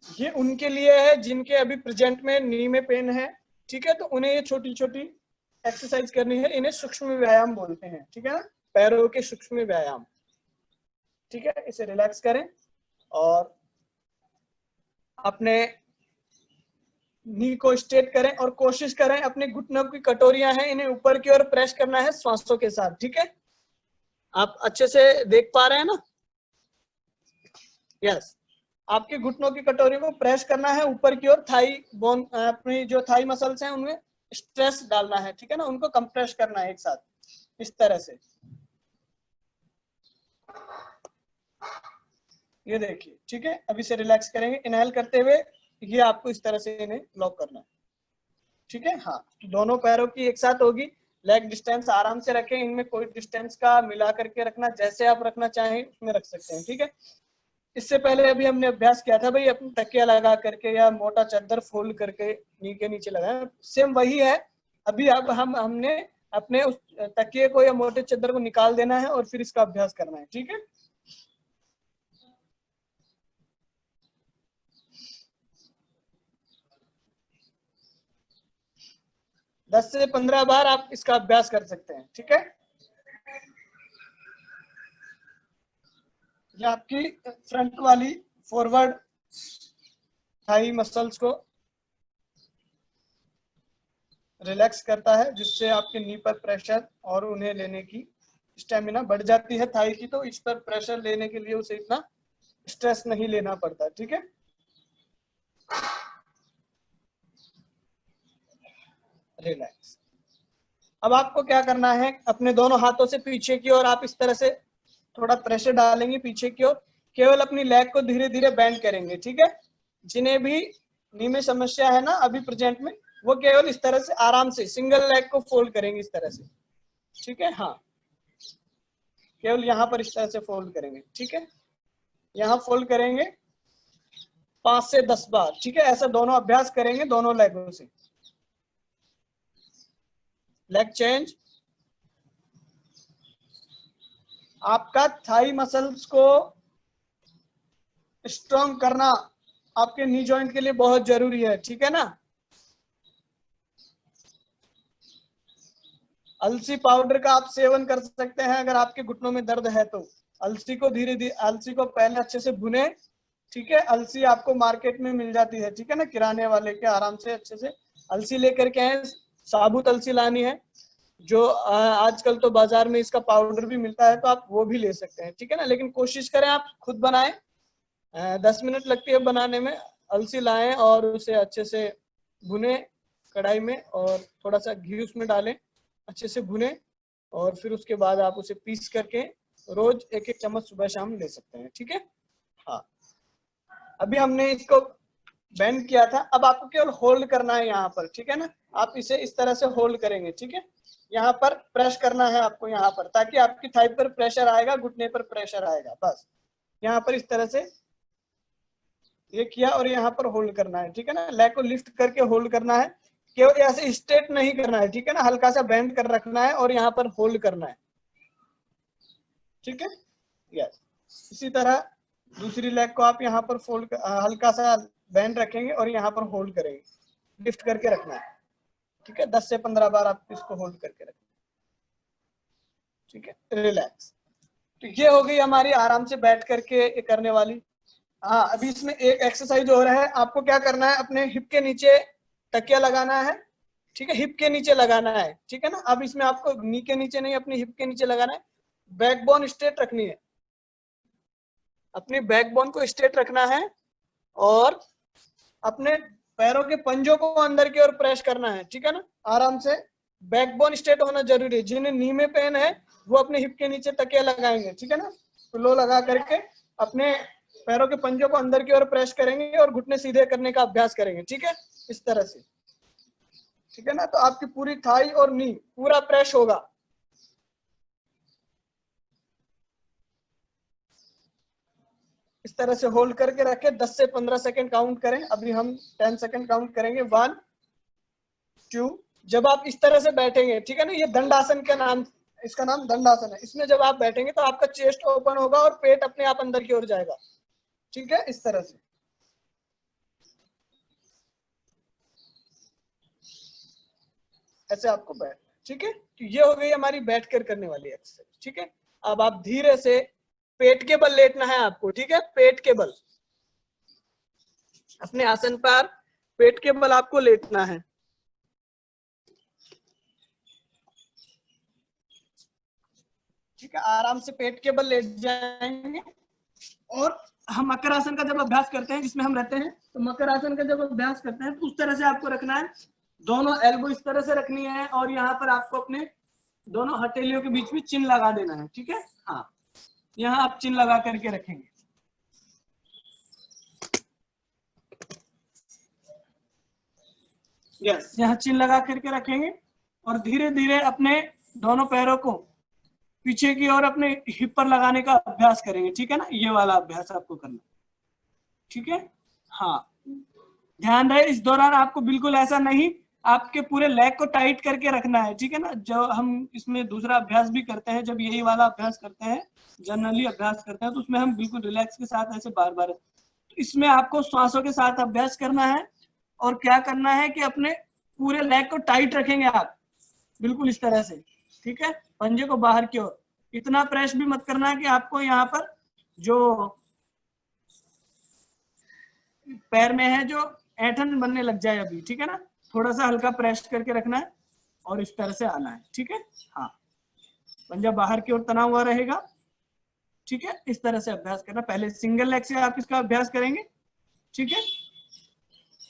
ये उनके लिए है जिनके अभी प्रेजेंट में नी में पेन है। ठीक है, तो उन्हें ये छोटी छोटी एक्सरसाइज करनी है, इन्हें सूक्ष्म व्यायाम बोलते हैं। ठीक है ना, पैरों के सूक्ष्म व्यायाम। ठीक है, इसे रिलैक्स करें और अपने नी को स्ट्रेट करें और कोशिश करें अपने घुटनों की कटोरियां हैं इन्हें ऊपर की ओर प्रेस करना है श्वासों के साथ। ठीक है, आप अच्छे से देख पा रहे हैं ना, यस। आपके घुटनों की कटोरी को प्रेस करना है ऊपर की ओर, थाई बोन, अपनी जो थाई मसल्स हैं उनमें स्ट्रेस डालना है। ठीक है ना, उनको कंप्रेस करना है एक साथ इस तरह से। ये देखिए, ठीक है, अभी से रिलैक्स करेंगे इनहेल करते हुए, ये आपको इस तरह से इन्हें लॉक करना है। ठीक है, हाँ, तो दोनों पैरों की एक साथ होगी। लेग डिस्टेंस आराम से रखें, इनमें कोई डिस्टेंस का मिला करके रखना, जैसे आप रखना चाहें उसमें रख सकते हैं। ठीक है, इससे पहले अभी हमने अभ्यास किया था भाई अपनी तकिया लगा करके या मोटा चादर फोल्ड करके नी के नीचे लगाया, सेम वही है। अभी अब हमने अपने उस तकिए को या मोटे चादर को निकाल देना है और फिर इसका अभ्यास करना है। ठीक है, दस से 15 बार आप इसका अभ्यास कर सकते हैं। ठीक है, ये आपकी फ्रंट वाली फॉरवर्ड थाई मसल्स को रिलैक्स करता है, जिससे आपके नी पर प्रेशर और उन्हें लेने की स्टेमिना बढ़ जाती है थाई की, तो इस पर प्रेशर लेने के लिए उसे इतना स्ट्रेस नहीं लेना पड़ता। ठीक है, रिलैक्स। अब आपको क्या करना है, अपने दोनों हाथों से पीछे की ओर आप इस तरह से थोड़ा प्रेशर डालेंगे पीछे की ओर, केवल अपनी लेग को धीरे धीरे बेंड करेंगे। ठीक है, जिन्हें भी नी में समस्या है ना अभी प्रेजेंट में, वो केवल इस तरह से आराम से सिंगल लेग को फोल्ड करेंगे इस तरह से, ठीक है। हाँ, केवल यहाँ पर इस तरह से फोल्ड करेंगे, ठीक है। यहाँ फोल्ड करेंगे 5 से 10 बार, ठीक है। ऐसा दोनों अभ्यास करेंगे दोनों लेगों से। Leg change. आपका थाई मसल्स को स्ट्रॉन्ग करना आपके नी जॉइंट के लिए बहुत जरूरी है, ठीक है ना। अलसी पाउडर का आप सेवन कर सकते हैं अगर आपके घुटनों में दर्द है तो। अलसी को धीरे धीरे, अलसी को पहले अच्छे से भुने, ठीक है। अलसी आपको मार्केट में मिल जाती है, ठीक है ना, किराने वाले के आराम से अच्छे से अलसी लेकर के आए। साबुत अलसी लानी है, जो आजकल तो बाजार में इसका पाउडर भी मिलता है तो आप वो भी ले सकते हैं, ठीक है ना। लेकिन कोशिश करें आप खुद बनाएं, 10 मिनट लगती है बनाने में। अलसी लाएं और उसे अच्छे से भुने कढ़ाई में, और थोड़ा सा घी उसमें डालें, अच्छे से भुने, और फिर उसके बाद आप उसे पीस करके रोज 1-1 चम्मच सुबह शाम ले सकते हैं, ठीक है। हाँ, अभी हमने इसको बेंड किया था, अब आपको केवल होल्ड करना है यहाँ पर, ठीक है ना। आप इसे इस तरह से होल्ड करेंगे, ठीक है। यहाँ पर प्रेस करना है आपको यहाँ पर, ताकि आपकी थाई पर प्रेशर आएगा, घुटने पर प्रेशर आएगा, बस यहाँ पर इस तरह से ये किया और यहाँ पर होल्ड करना है, ठीक है ना। लेग को लिफ्ट करके होल्ड करना है, केवल ऐसे स्ट्रेट नहीं करना है, ठीक है ना। हल्का सा बेंड कर रखना है और यहाँ पर होल्ड करना है, ठीक है। यस, इसी तरह दूसरी लेग को आप यहाँ पर फोल्ड, हल्का सा बेंड रखेंगे और यहाँ पर होल्ड करेंगे, लिफ्ट करके रखना है, ठीक है। 10 से 15 बार आप इसको होल्ड करके रखें, ठीक है। रिलैक्स। तो ये हो गई हमारी आराम से बैठ करके करने वाली। हाँ, अभी इसमें एक एक्सरसाइज हो रहा है। आपको क्या करना है, अपने हिप के नीचे तकिया लगाना है, ठीक है। हिप के नीचे लगाना है, ठीक है ना। अब इसमें आपको नी के नीचे नहीं, अपनी हिप के नीचे लगाना है। बैकबोन स्ट्रेट रखनी है, अपनी बैकबोन को स्ट्रेट रखना है, और अपने पैरों के पंजों को अंदर की ओर प्रेस करना है, ठीक है ना, आराम से। बैकबोन स्ट्रेट होना जरूरी है। जिन्हें नी में पेन है वो अपने हिप के नीचे तकिया लगाएंगे, ठीक है ना। पिलो लगा करके अपने पैरों के पंजों को अंदर की ओर प्रेस करेंगे और घुटने सीधे करने का अभ्यास करेंगे, ठीक है, इस तरह से, ठीक है ना। तो आपकी पूरी थाई और नी पूरा प्रेस होगा। इस तरह से होल्ड करके रखें, 10 से 15 सेकंड काउंट करें। अभी हम 10 सेकंड काउंट करेंगे। 1 2। जब आप इस तरह से बैठेंगे, ठीक है ना, ये दंडासन का नाम, इसका नाम दंडासन है। इसमें जब आप बैठेंगे तो आपका चेस्ट ओपन होगा और पेट अपने आप अंदर की ओर जाएगा, ठीक है, इस तरह से। ऐसे आपको बैठ, ठीक है। तो ये हो गई हमारी बैठ कर करने वाली एक्सरसाइज, ठीक है। अब आप धीरे से पेट के बल लेटना है आपको, ठीक है। पेट के बल, अपने आसन पर पेट के बल आपको लेटना है, ठीक है। आराम से पेट के बल लेट जाएंगे। और हम मकर आसन का जब अभ्यास करते हैं, जिसमें हम रहते हैं, तो मकर आसन का जब अभ्यास करते हैं तो उस तरह से आपको रखना है। दोनों एल्बो इस तरह से रखनी है, और यहाँ पर आपको अपने दोनों हथेलियों के बीच में चिन्ह लगा देना है, ठीक है। हाँ, यहाँ आप चिन्ह लगा करके रखेंगे। यस, यहाँ चिन्ह लगा करके रखेंगे, और धीरे धीरे अपने दोनों पैरों को पीछे की ओर अपने हिप पर लगाने का अभ्यास करेंगे, ठीक है ना। ये वाला अभ्यास आपको करना, ठीक है। हाँ, ध्यान रहे इस दौरान आपको बिल्कुल ऐसा नहीं, आपके पूरे लेग को टाइट करके रखना है, ठीक है ना। जो हम इसमें दूसरा अभ्यास भी करते हैं, जब यही वाला अभ्यास करते हैं, जनरली अभ्यास करते हैं, तो उसमें हम बिल्कुल रिलैक्स के साथ ऐसे बार बार, तो इसमें आपको श्वासों के साथ अभ्यास करना है। और क्या करना है कि अपने पूरे लेग को टाइट रखेंगे आप, बिल्कुल इस तरह से, ठीक है। पंजे को बाहर की ओर, इतना प्रेस भी मत करना है कि आपको यहाँ पर जो पैर में है जो ऐंठन बनने लग जाए अभी, ठीक है ना। थोड़ा सा हल्का प्रेस करके रखना है और इस तरह से आना है, ठीक है। हाँ, पंजा बाहर की ओर तना हुआ रहेगा, ठीक है। इस तरह से अभ्यास करना। पहले सिंगल लेग से आप इसका अभ्यास करेंगे, ठीक है।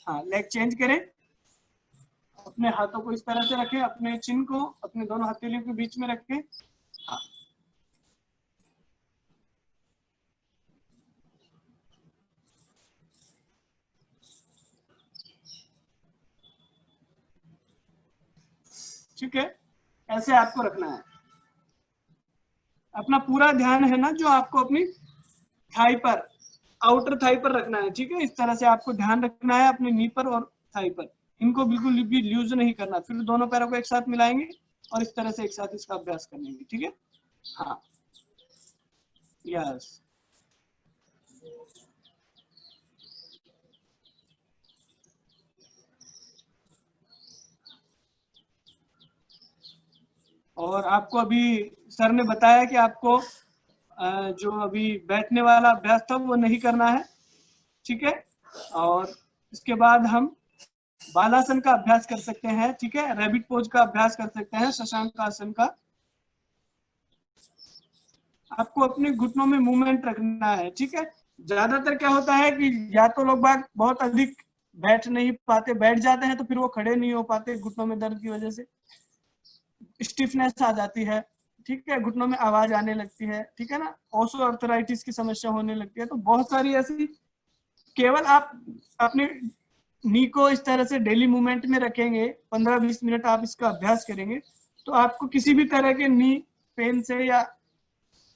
हाँ, लेग चेंज करें। अपने हाथों को इस तरह से रखें, अपने चिन्ह को अपने दोनों हथेलियों के बीच में रखें। हाँ, ठीक है, ऐसे आपको रखना है। अपना पूरा ध्यान है ना जो आपको अपनी थाई पर, आउटर थाई पर रखना है, ठीक है। इस तरह से आपको ध्यान रखना है अपने नी पर और थाई पर, इनको बिल्कुल भी लूज नहीं करना। फिर दोनों पैरों को एक साथ मिलाएंगे और इस तरह से एक साथ इसका अभ्यास करेंगे, ठीक है। हाँ, यस। और आपको अभी सर ने बताया कि आपको जो अभी बैठने वाला अभ्यास था वो नहीं करना है, ठीक है। और इसके बाद हम बालासन का अभ्यास कर सकते हैं, ठीक है। रैबिट पोज का अभ्यास कर सकते हैं, शशांक आसन का। आपको अपने घुटनों में मूवमेंट रखना है, ठीक है। ज्यादातर क्या होता है कि या तो लोग बाग बहुत अधिक बैठ नहीं पाते, बैठ जाते हैं तो फिर वो खड़े नहीं हो पाते घुटनों में दर्द की वजह से, स्टिफनेस आ जाती है, ठीक है। घुटनों में आवाज आने लगती है, ठीक है ना। ऑस्टियो आर्थराइटिस की समस्या होने लगती है। तो बहुत सारी ऐसी, केवल आप अपने नी को इस तरह से डेली मूवमेंट में रखेंगे, 15-20 मिनट आप इसका अभ्यास करेंगे, तो आपको किसी भी तरह के नी पेन से या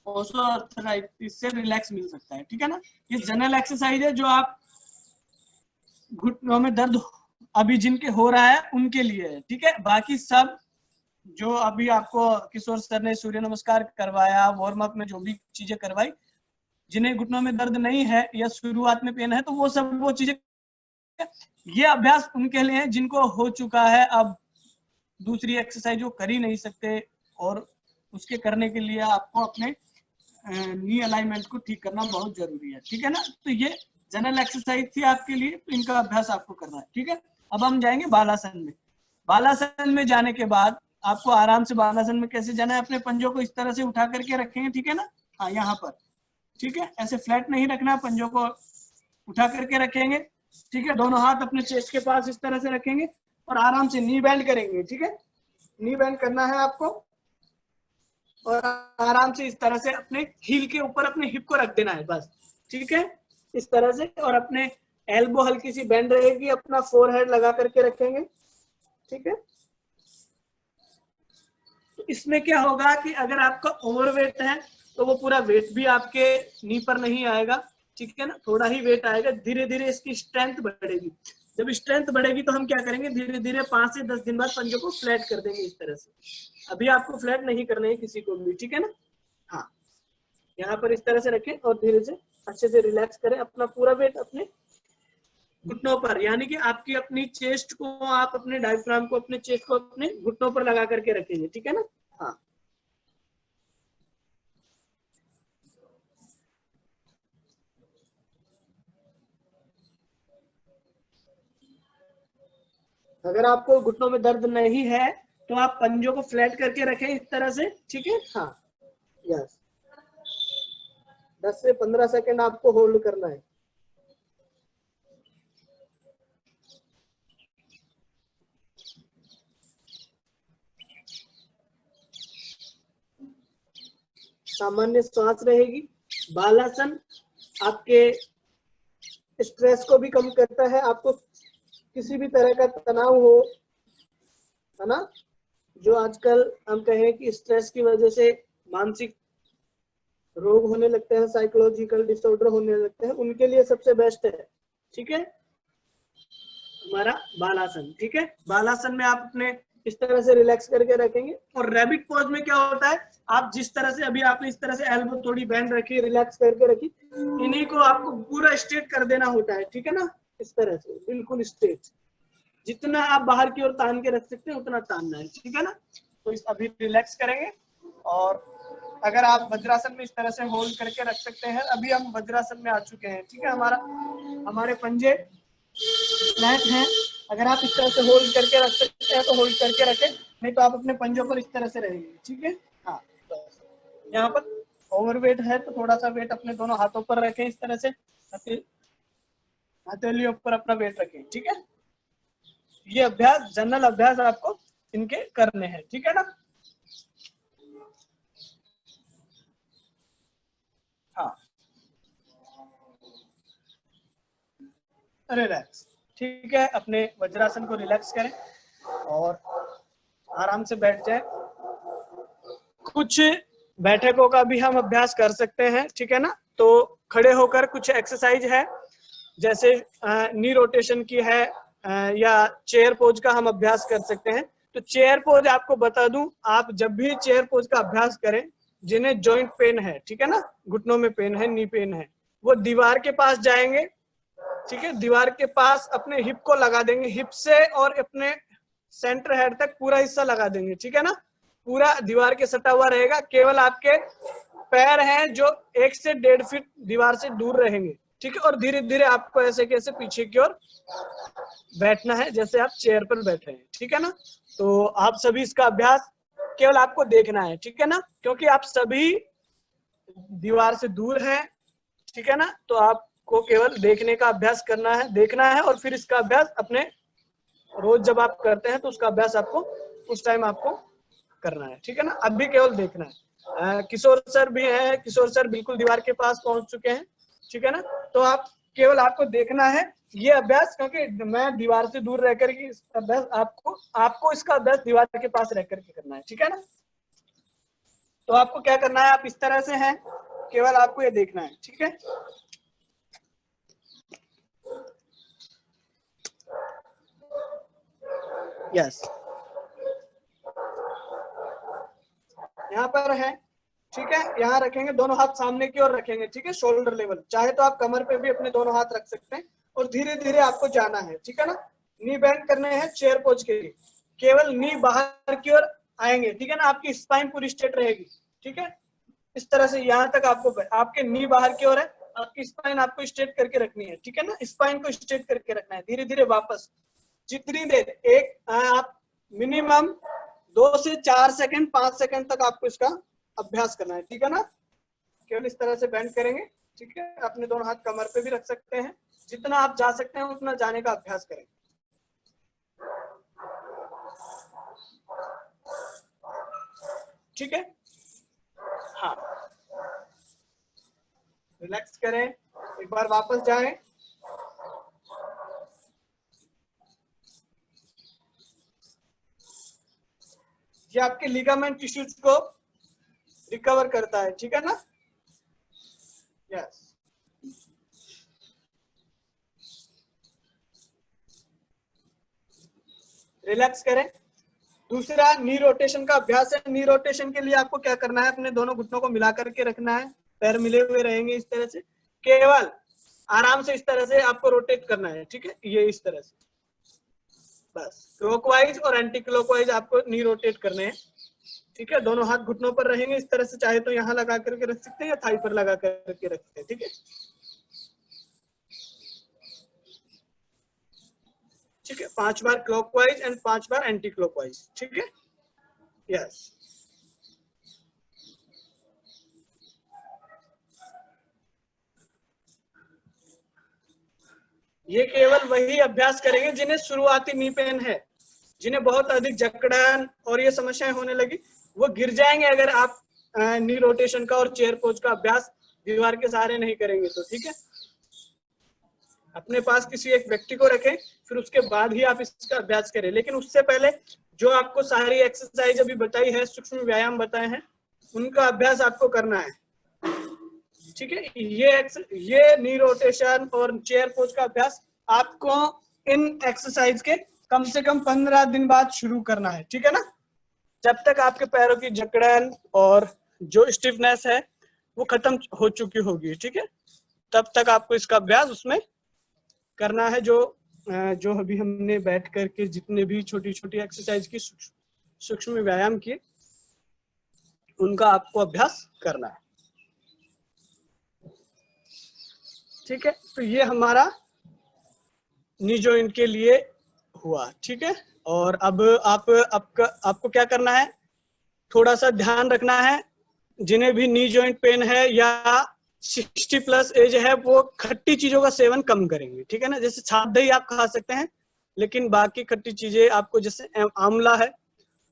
ऑस्टियो आर्थराइटिस से रिलैक्स मिल सकता है, ठीक है ना। ये जनरल एक्सरसाइज है जो आप घुटनों में दर्द अभी जिनके हो रहा है उनके लिए है, ठीक है। बाकी सब जो अभी आपको किशोर सर ने सूर्य नमस्कार करवाया, वार्म अप में जो भी चीजें करवाई, जिन्हें घुटनों में दर्द नहीं है या शुरुआत में पेन है, तो वो सब वो चीजें, ये अभ्यास उनके लिए है जिनको हो चुका है, अब दूसरी एक्सरसाइज वो कर ही नहीं सकते, और उसके करने के लिए आपको अपने नी अलाइनमेंट को ठीक करना बहुत जरूरी है, ठीक है ना। तो ये जनरल एक्सरसाइज थी आपके लिए, तो इनका अभ्यास आपको करना है, ठीक है। अब हम जाएंगे बालासन में। बालासन में जाने के बाद आपको आराम से बालासन में कैसे जाना है, अपने पंजों को इस तरह से उठा करके रखेंगे, ठीक है ना। हाँ, यहाँ पर, ठीक है। ऐसे फ्लैट नहीं रखना, पंजों को उठा करके रखेंगे, ठीक है। दोनों हाथ अपने चेस्ट के पास इस तरह से रखेंगे और आराम से नी बैंड करेंगे, ठीक है। नी बैंड करना है आपको और आराम से इस तरह से अपने हील के ऊपर अपने हिप को रख देना है, बस, ठीक है। इस तरह से, और अपने एल्बो हल्की सी बेंड रहेगी, अपना फोरहेड लगा करके रखेंगे, ठीक है। तो इसमें क्या होगा कि अगर आपका ओवरवेट है तो वो पूरा वेट भी आपके नी पर नहीं आएगा, ठीक है ना, थोड़ा ही वेट आएगा। धीरे धीरे इसकी स्ट्रेंथ बढ़ेगी। जब स्ट्रेंथ बढ़ेगी तो हम क्या करेंगे, धीरे धीरे 5 से 10 दिन बाद पंजों को फ्लैट कर देंगे इस तरह से। अभी आपको फ्लैट नहीं करना है किसी को भी, ठीक है ना। हाँ, यहाँ पर इस तरह से रखें और धीरे से अच्छे से रिलैक्स करें अपना पूरा वेट अपने घुटनों पर, यानी कि आपकी अपनी चेस्ट को, आप अपने डायफ्राम को, अपने चेस्ट को अपने घुटनों पर लगा करके रखेंगे, ठीक है ना। हाँ, अगर आपको घुटनों में दर्द नहीं है तो आप पंजों को फ्लैट करके रखें इस तरह से, ठीक है। हाँ, यस। 10 से 15 सेकंड आपको होल्ड करना है। सामान्य सांस रहेगी। बालासन आपके स्ट्रेस को भी कम करता है। आपको किसी भी तरह का तनाव हो, है ना, जो आजकल हम कहें कि स्ट्रेस की वजह से मानसिक रोग होने लगते हैं, साइकोलॉजिकल डिसऑर्डर होने लगते हैं, उनके लिए सबसे बेस्ट है, ठीक है, हमारा बालासन, ठीक है। बालासन में आप अपने इस तरह से रिलैक्स करके रखेंगे। और रैबिट पोज में क्या होता है, आप जिस तरह से अभी आपने इस तरह से एल्बो थोड़ी बैंड रखी, रिलैक्स करके रखी, इन्हीं को आपको पूरा स्ट्रेट कर देना होता है, ठीक है ना। इस तरह से बिल्कुल स्ट्रेट, जितना आप बाहर की ओर तान के रख सकते हैं उतना तानना है, ठीक है ना। तो इस अभी रिलैक्स करेंगे। और अगर आप वज्रासन में इस तरह से होल्ड करके रख सकते हैं, अभी हम वज्रासन में आ चुके हैं, ठीक है। हमारे पंजे फ्लैट हैं। अगर आप इस तरह से होल्ड करके रख सकते हैं तो होल्ड करके रखें, नहीं तो आप अपने पंजों पर इस तरह से रहेंगे, ठीक है। हाँ, यहाँ पर ओवरवेट है तो थोड़ा सा वेट अपने दोनों हाथों पर रखें, इस तरह से हथेलियों पर अपना वेट रखें, ठीक है। ये अभ्यास, जनरल अभ्यास आपको इनके करने हैं, ठीक है ना। हाँ, रिलैक्स, ठीक है। अपने वज्रासन को रिलैक्स करें और आराम से बैठ जाए। कुछ बैठकों का भी हम अभ्यास कर सकते हैं, ठीक है ना। तो खड़े होकर कुछ एक्सरसाइज है, जैसे नी रोटेशन की है, या चेयर पोज का हम अभ्यास कर सकते हैं। तो चेयर पोज आपको बता दूं, आप जब भी चेयर पोज का अभ्यास करें, जिन्हें जॉइंट पेन है, ठीक है ना, घुटनों में पेन है, नी पेन है, वो दीवार के पास जाएंगे, ठीक है, दीवार के पास अपने हिप को लगा देंगे, हिप से और अपने सेंटर हेड तक पूरा हिस्सा लगा देंगे, ठीक है ना, पूरा दीवार के सटा हुआ रहेगा। केवल आपके पैर हैं जो 1 से 1.5 फीट दीवार से दूर रहेंगे, ठीक है। और धीरे धीरे आपको ऐसे कैसे पीछे की ओर बैठना है, जैसे आप चेयर पर बैठे हैं, ठीक है ना। तो आप सभी इसका अभ्यास केवल आपको देखना है, ठीक है ना, क्योंकि आप सभी दीवार से दूर हैं, ठीक है ना। तो आपको केवल देखने का अभ्यास करना है, देखना है, और फिर इसका अभ्यास अपने रोज जब आप करते हैं तो उसका अभ्यास आपको उस टाइम आपको करना है, ठीक है ना। अभी केवल देखना है। किशोर सर भी हैं, किशोर सर बिल्कुल दीवार के पास पहुंच चुके हैं, ठीक है ना। तो आप केवल आपको देखना है ये अभ्यास, क्योंकि मैं दीवार से दूर रह करके अभ्यास आपको इसका अभ्यास दीवार के पास रह करके करना है, ठीक है ना। तो आपको क्या करना है, आप इस तरह से हैं, केवल आपको ये देखना है, ठीक है। यस, यहाँ पर है, ठीक है। यहाँ रखेंगे, दोनों हाथ सामने की ओर रखेंगे, ठीक है, शोल्डर लेवल। चाहे तो आप कमर पे भी अपने दोनों हाथ रख सकते हैं, और धीरे धीरे आपको जाना है, ठीक है ना। नी बेंड करने हैं चेयर पोज के लिए, केवल नी बाहर की ओर आएंगे, ठीक है ना, आपकी स्पाइन पूरी स्ट्रेट रहेगी, ठीक है। इस तरह से यहाँ तक आपके नी बाहर की ओर है, आपकी स्पाइन आपको स्ट्रेट करके रखनी है, ठीक है ना, स्पाइन को स्ट्रेट करके रखना है। धीरे धीरे वापस, जितनी देर आप मिनिमम 2 से 4 सेकंड 5 सेकंड तक आपको इसका अभ्यास करना है, ठीक है ना। केवल इस तरह से बेंड करेंगे, ठीक है। अपने दोनों हाथ कमर पे भी रख सकते हैं, जितना आप जा सकते हैं उतना जाने का अभ्यास करें, ठीक है। हाँ, रिलैक्स करें, एक बार वापस जाएं। ये आपके लिगामेंट टिश्यूज को रिकवर करता है, ठीक है ना। यस, रिलैक्स करें। दूसरा नी रोटेशन का अभ्यास है। नी रोटेशन के लिए आपको क्या करना है, अपने दोनों घुटनों को मिला करके रखना है, पैर मिले हुए रहेंगे इस तरह से, केवल आराम से इस तरह से आपको रोटेट करना है, ठीक है, ये इस तरह से, बस क्लॉकवाइज और एंटी क्लॉकवाइज आपको नी रोटेट करने हैं, ठीक है। दोनों हाथ घुटनों पर रहेंगे इस तरह से, चाहे तो यहाँ लगा करके रख सकते हैं या थाई पर लगा करके रख सकते हैं, ठीक है। ठीक है, 5 बार क्लॉकवाइज एंड 5 बार एंटी क्लॉकवाइज, ठीक है। यस, ये केवल वही अभ्यास करेंगे जिन्हें शुरुआती नी पेन है, जिन्हें बहुत अधिक जकड़न और ये समस्याएं होने लगी, वो गिर जाएंगे अगर आप नी रोटेशन का और चेयर पोज का अभ्यास दीवार के सहारे नहीं करेंगे तो, ठीक है। अपने पास किसी एक व्यक्ति को रखें, फिर उसके बाद ही आप इसका अभ्यास करें। लेकिन उससे पहले जो आपको सारी एक्सरसाइज अभी बताई है, सूक्ष्म व्यायाम बताए हैं, उनका अभ्यास आपको करना है, ठीक है। ये नी रोटेशन और चेयर पोज का अभ्यास आपको इन एक्सरसाइज के कम से कम 15 दिन बाद शुरू करना है, ठीक है ना। जब तक आपके पैरों की जकड़न और जो स्टिफनेस है वो खत्म हो चुकी होगी, ठीक है, तब तक आपको इसका अभ्यास उसमें करना है। जो अभी हमने बैठ करके जितने भी छोटी छोटी एक्सरसाइज की सूक्ष्म व्यायाम किए, उनका आपको अभ्यास करना है, ठीक है। तो ये हमारा नी जॉइंट के लिए हुआ, ठीक है। और अब आपको क्या करना है, थोड़ा सा ध्यान रखना है, जिन्हें भी नी जॉइंट पेन है या 60+ एज है, वो खट्टी चीजों का सेवन कम करेंगे, ठीक है ना। जैसे छाछ दही आप खा सकते हैं, लेकिन बाकी खट्टी चीजें आपको, जैसे आंवला है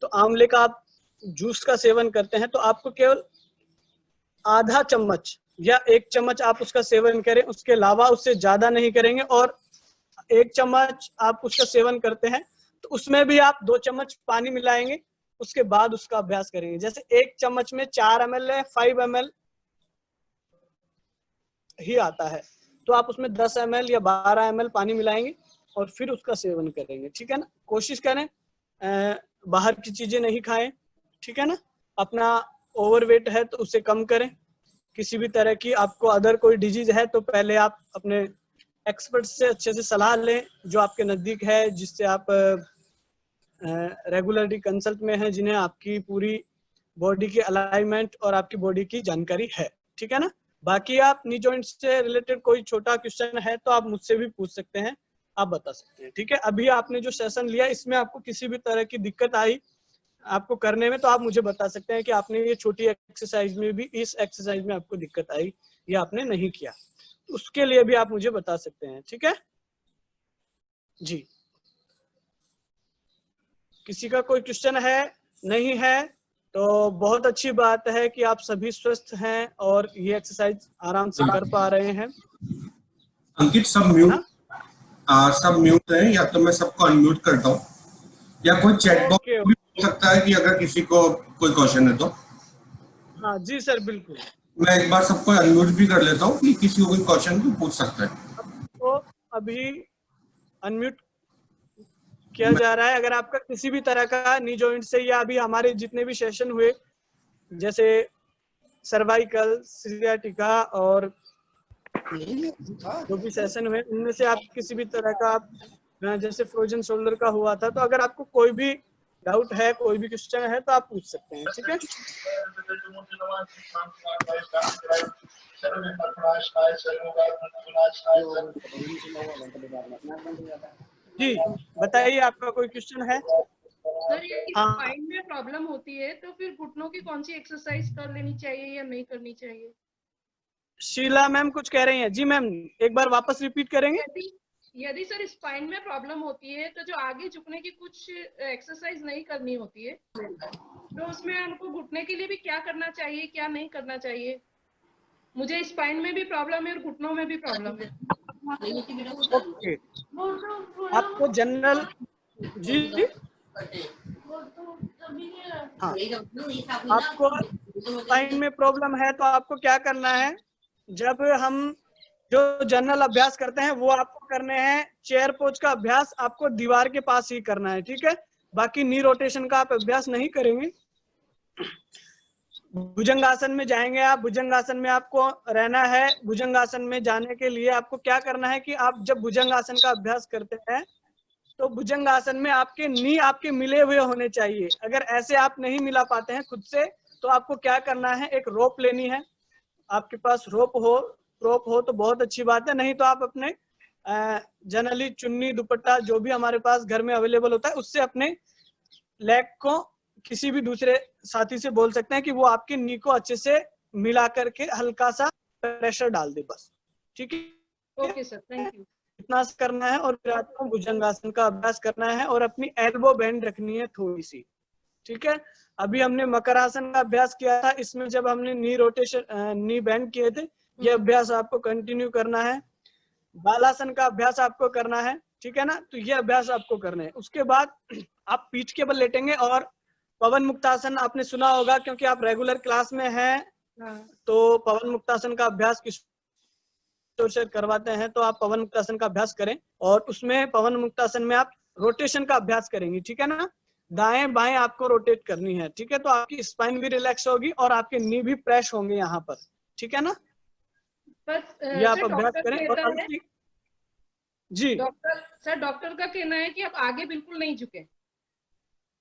तो आंवले का आप जूस का सेवन करते हैं, तो आपको केवल आधा चम्मच या 1 चम्मच आप उसका सेवन करें, उसके अलावा उससे ज्यादा नहीं करेंगे। और 1 चम्मच आप उसका सेवन करते हैं तो उसमें भी आप 2 चम्मच पानी मिलाएंगे, उसके बाद उसका अभ्यास करेंगे। जैसे 1 चम्मच में 4 ml है, 5 ml ही आता है, तो आप उसमें 10 ml या 12 ml पानी मिलाएंगे और फिर उसका सेवन करेंगे। ठीक है ना। कोशिश करें बाहर की चीजें नहीं खाएं। ठीक है ना। अपना ओवरवेट है तो उसे कम करें। किसी भी तरह की आपको अदर कोई डिजीज है तो पहले आप अपने एक्सपर्ट से अच्छे से सलाह लें, जो आपके नजदीक है, जिससे आप रेगुलरली कंसल्ट में हैं, जिन्हें आपकी पूरी बॉडी की अलाइनमेंट और आपकी बॉडी की जानकारी है। ठीक है ना। बाकी आप नी जॉइंट से रिलेटेड कोई छोटा क्वेश्चन है तो आप मुझसे भी पूछ सकते हैं, आप बता सकते हैं। ठीक है। अभी आपने जो सेशन लिया इसमें आपको किसी भी तरह की दिक्कत आई आपको करने में, तो आप मुझे बता सकते हैं कि आपने ये छोटी एक्सरसाइज में भी, इस एक्सरसाइज में आपको दिक्कत आई या आपने नहीं किया, उसके लिए भी आप मुझे बता सकते हैं। ठीक है जी। किसी का कोई क्वेश्चन है? नहीं है तो बहुत अच्छी बात है कि आप सभी स्वस्थ हैं और ये एक्सरसाइज आराम से कर पा रहे हैं। अंकित सब म्यूट, सब म्यूट है, या तो मैं सबको अनम्यूट करता हूँ या कोई चैट बॉक्स भी हो सकता है कि अगर किसी को कोई क्वेश्चन है तो। हाँ जी सर, बिल्कुल। मैं एक बार सबको अनम्यूट भी कर लेता हूँ कि किसी को कोई क्वेश्चन तो पूछ सकता है। तो अभी अनम्यूट किया जा रहा है। अगर आपका किसी भी तरह का नी जॉइंट से, या अभी हमारे जितने भी सेशन हुए जैसे सर्वाइकल, सियाटिका और जो भी सेशन हुए उनमें से आप किसी भी तरह का, आप जैसे फ्रोजन शोल्डर का हुआ था, तो अगर आपको कोई भी डाउट है, कोई भी क्वेश्चन है तो आप पूछ सकते हैं। ठीक है जी, बताइए आपका कोई क्वेश्चन है? सर ये स्पाइन में प्रॉब्लम होती है तो फिर घुटनों की कौन सी एक्सरसाइज कर लेनी चाहिए या नहीं करनी चाहिए? शीला मैम कुछ कह रही हैं। जी मैम, एक बार वापस रिपीट करेंगे? यदि सर स्पाइन में प्रॉब्लम होती है तो जो आगे झुकने की कुछ एक्सरसाइज नहीं करनी होती है, तो उसमें हमको घुटने के लिए भी क्या करना चाहिए, क्या नहीं करना चाहिए? मुझे स्पाइन में भी प्रॉब्लम है और घुटनों में भी प्रॉब्लम है। ओके, आपको जनरल, जी हाँ, आपको स्पाइन में प्रॉब्लम है तो आपको क्या करना है, जब हम जो जनरल अभ्यास करते हैं वो आपको करने हैं। चेयर पोज का अभ्यास आपको दीवार के पास ही करना है। ठीक है। बाकी नी रोटेशन का आप अभ्यास नहीं करेंगे। भुजंगासन में जाएंगे आप। भुजंगासन में आपको रहना है। भुजंगासन में जाने के लिए आपको क्या करना है कि आप जब भुजंगासन का अभ्यास करते हैं तो भुजंगासन में आपके नी आपके मिले हुए होने चाहिए। अगर ऐसे आप नहीं मिला पाते हैं खुद से तो आपको क्या करना है, एक रोप लेनी है। आपके पास रोप हो तो बहुत अच्छी बात है, नहीं तो आप अपने जनरली चुन्नी, दुपट्टा जो भी हमारे पास घर में अवेलेबल होता है उससे अपने लेग को किसी भी दूसरे साथी से बोल सकते हैं कि वो आपके नी को अच्छे से मिला करके हल्का सा प्रेशर डाल दे, बस। ठीक है। Okay sir, thank you. इतना करना है और फिर आपको भुजंगासन का अभ्यास करना है और अपनी एल्बो बेंड रखनी है थोड़ी सी। ठीक है। अभी हमने मकरासन का अभ्यास किया था, इसमें जब हमने नी रोटेशन, नी बेंड किए थे, ये अभ्यास आपको कंटिन्यू करना है। बालासन का अभ्यास आपको करना है। ठीक है ना। तो ये अभ्यास आपको करना है। उसके बाद आप पीठ के बल लेटेंगे और पवन मुक्तासन आपने सुना होगा, क्योंकि आप रेगुलर क्लास में हैं। तो पवन मुक्तासन का अभ्यास किस से करवाते हैं, तो आप पवन मुक्तासन का अभ्यास करें और उसमें पवन मुक्तासन में आप रोटेशन का अभ्यास करेंगे। ठीक है ना। दाएं बाएं आपको रोटेट करनी है। ठीक है। तो आपकी स्पाइन भी रिलैक्स होगी और आपके नी भी प्रेस होंगे यहाँ पर। ठीक है ना। ये आप अभ्यास करें। और जी डॉक्टर का कहना है कि आप आगे बिल्कुल नहीं झुके।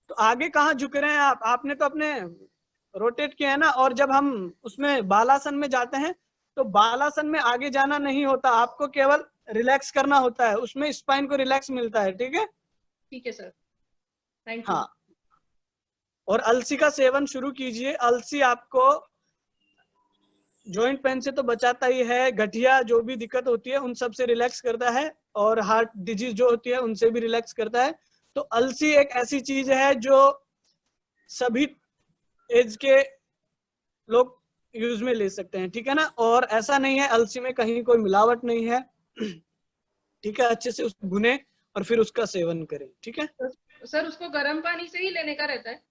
तो आगे कहाँ झुक रहे हैं आप? आपने तो अपने रोटेट किया है ना। और जब हम उसमें बालासन में जाते हैं तो बालासन में आगे जाना नहीं होता, आपको केवल रिलैक्स करना होता है, उसमें स्पाइन को रिलैक्स मिलता है। ठीक है। ठीक है सर, थैंक यू। हाँ, और अलसी का सेवन शुरू कीजिए। अलसी आपको जॉइंट पेन से तो बचाता ही है, गठिया जो भी दिक्कत होती है उन सब से रिलैक्स करता है, और हार्ट डिजीज जो होती है उनसे भी रिलैक्स करता है। तो अलसी एक ऐसी चीज है जो सभी एज के लोग यूज में ले सकते हैं। ठीक है ना। और ऐसा नहीं है, अलसी में कहीं कोई मिलावट नहीं है। ठीक है। अच्छे से उसको भुने और फिर उसका सेवन करें। ठीक है सर उसको गर्म पानी से ही लेने का रहता है?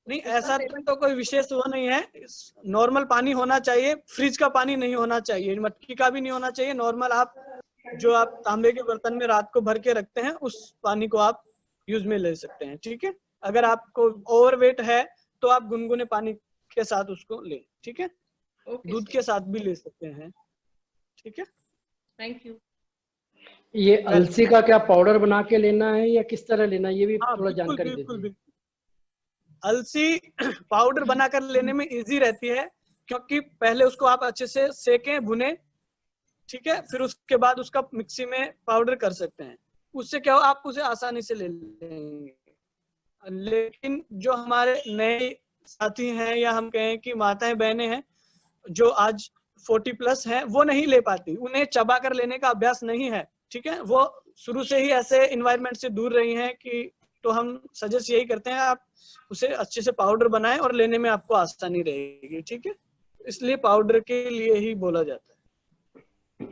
नहीं, ऐसा तो कोई विशेष वो नहीं है, नॉर्मल पानी होना चाहिए, फ्रिज का पानी नहीं होना चाहिए, मटकी का भी नहीं होना चाहिए, नॉर्मल आप जो आप तांबे के बर्तन में रात को भर के रखते हैं उस पानी को आप यूज में ले सकते हैं, ठीक है। अगर आपको ओवरवेट है तो आप गुनगुने पानी के साथ उसको लें, ठीक है। दूध के साथ भी ले सकते हैं, ठीक है। Thank you. ये अलसी का क्या पाउडर बना के लेना है या किस तरह लेना है, ये भी हाँ, थोड़ा बिल्कुल जानकारी बिल्कुल दीजिए। बिल्कुल। अलसी पाउडर बनाकर लेने में इजी रहती है, क्योंकि पहले उसको आप अच्छे से सेकें, भुने, ठीक है, फिर उसके बाद उसका मिक्सी में पाउडर कर सकते हैं। उससे क्या हो, आप उसे आसानी से ले लेंगे। लेकिन जो हमारे नए साथी हैं या हम कहें कि माताएं बहनें हैं जो आज 40+ हैं, वो नहीं ले पाती, उन्हें चबा कर लेने का अभ्यास नहीं है, ठीक है। वो शुरू से ही ऐसे इन्वायरमेंट से दूर रही हैं कि, तो हम सजेस्ट यही करते हैं आप उसे अच्छे से पाउडर बनाएं और लेने में आपको आसानी रहेगी, ठीक है। इसलिए पाउडर के लिए ही बोला जाता है।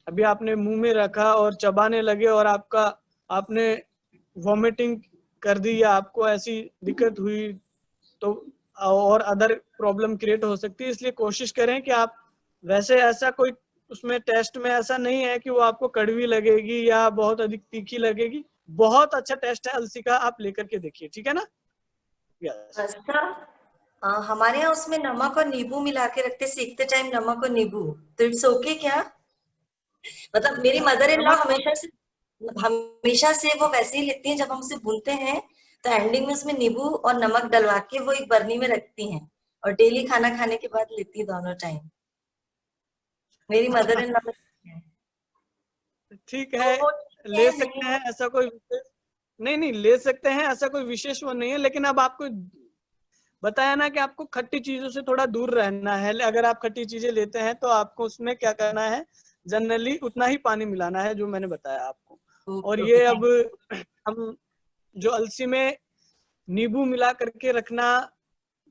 अभी आपने मुंह में रखा और चबाने लगे और आपने वॉमिटिंग कर दी या आपको ऐसी दिक्कत हुई तो और अदर प्रॉब्लम क्रिएट हो सकती है। इसलिए कोशिश करें कि आप, वैसे ऐसा कोई उसमें टेस्ट में ऐसा नहीं है कि वो आपको कड़वी लगेगी या बहुत अधिक तीखी लगेगी। बहुत अच्छा टेस्ट है अलसी का, आप लेकर के देखिए, ठीक है ना। यस। अच्छा, हमारे यहाँ उसमें नमक और नींबू मिला के रखते, सीखते टाइम नमक और नींबू, तो इट्स ओके क्या? मतलब मेरी मदर इन लॉ हमेशा से वो वैसे ही लेती हैं, जब हम उसे भूनते हैं तो एंडिंग में उसमें नींबू और नमक डलवा के वो एक बर्नी में रखती हैं और डेली खाना खाने के बाद लेती है दोनों टाइम। मेरी मदर इन लॉ। ठीक है, ले सकते हैं, ऐसा कोई विशेष नहीं, ले सकते हैं, ऐसा कोई विशेष वो नहीं है। लेकिन अब आपको बताया ना कि आपको खट्टी चीजों से थोड़ा दूर रहना है। अगर आप खट्टी चीजें लेते हैं तो आपको उसमें क्या करना है, जनरली उतना ही पानी मिलाना है जो मैंने बताया आपको। और ये अब हम जो अलसी में नींबू मिला करके रखना,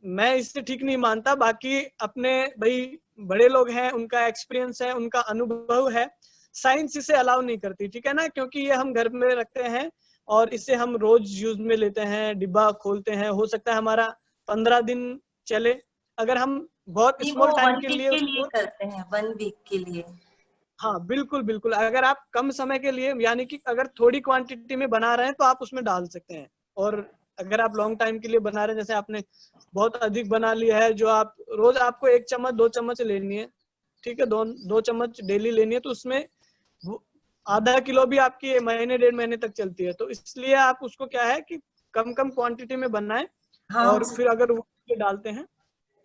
मैं इससे ठीक नहीं मानता। बाकी अपने भाई बड़े लोग हैं, उनका एक्सपीरियंस है, उनका अनुभव है, साइंस इसे अलाउ नहीं करती, ठीक है ना। क्योंकि ये हम घर में रखते हैं और इसे हम रोज यूज में लेते हैं, डिब्बा खोलते हैं, हो सकता है हमारा 15 दिन चले। अगर हम बहुत स्मॉल टाइम के लिए उसको करते हैं, 1 वीक के लिए। हाँ बिल्कुल बिल्कुल, अगर आप कम समय के लिए, यानी कि अगर थोड़ी क्वांटिटी में बना रहे हैं तो आप उसमें डाल सकते हैं। और अगर आप लॉन्ग टाइम के लिए बना रहे हैं, जैसे आपने बहुत अधिक बना लिया है, जो आप रोज आपको 1 चम्मच 2 चम्मच लेनी है, ठीक है, 2 चम्मच डेली लेनी है, तो उसमें आधा किलो भी आपकी महीने 1.5 महीने तक चलती है। तो इसलिए आप उसको क्या है कि कम कम क्वांटिटी में बनाएं। हाँ, और फिर अगर वो डालते हैं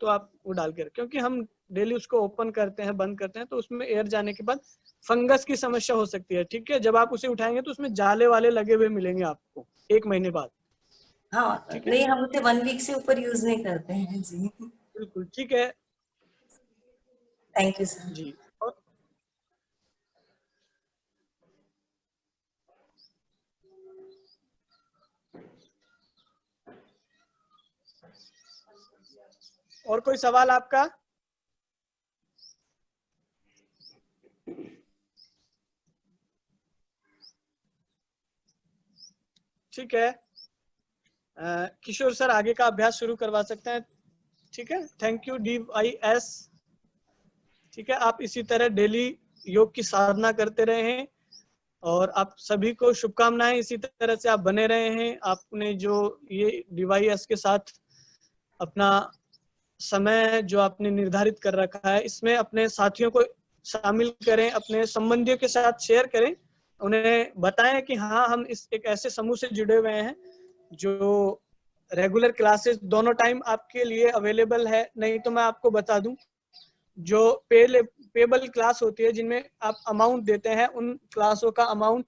तो आप वो डाल के, क्योंकि हम डेली उसको ओपन करते हैं, बंद करते हैं, तो उसमें एयर जाने के बाद फंगस की समस्या हो सकती है, ठीक है। जब आप उसे उठाएंगे तो उसमें जाले वाले लगे हुए मिलेंगे आपको 1 महीने बाद। हाँ, नहीं, हम उसे 1 वीक से ऊपर यूज नहीं करते हैं जी। बिल्कुल ठीक है, थैंक यू सर जी। और कोई सवाल आपका? ठीक है, किशोर सर आगे का अभ्यास शुरू करवा सकते हैं, ठीक है। थैंक यू DYS, ठीक है। आप इसी तरह डेली योग की साधना करते रहे हैं और आप सभी को शुभकामनाएं, इसी तरह से आप बने रहे हैं। आपने जो ये DYS के साथ अपना समय जो आपने निर्धारित कर रखा है, इसमें अपने साथियों को शामिल करें, अपने संबंधियों के साथ शेयर करें, उन्हें बताएं कि हाँ, हम इस एक ऐसे समूह से जुड़े हुए हैं जो रेगुलर क्लासेस दोनों टाइम आपके लिए अवेलेबल है। नहीं तो मैं आपको बता दूं, जो पेबल क्लास होती है जिनमें आप अमाउंट देते हैं, उन क्लासों का अमाउंट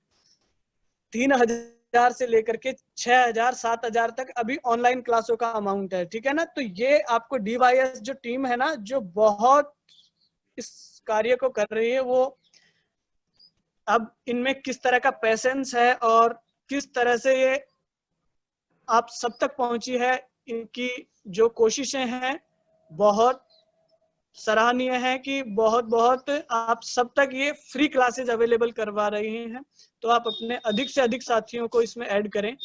3,000 से लेकर के 6,000 7,000 तक अभी ऑनलाइन क्लासों का अमाउंट है, ठीक है ना। तो ये आपको DYS जो टीम है ना, जो बहुत इस कार्य को कर रही है, वो अब इनमें किस तरह का पैसेंस है और किस तरह से ये आप सब तक पहुंची है, इनकी जो कोशिशें हैं बहुत सराहनीय है कि बहुत बहुत आप सब तक ये फ्री क्लासेस अवेलेबल करवा रही हैं। तो आप अपने अधिक से अधिक साथियों को इसमें ऐड करें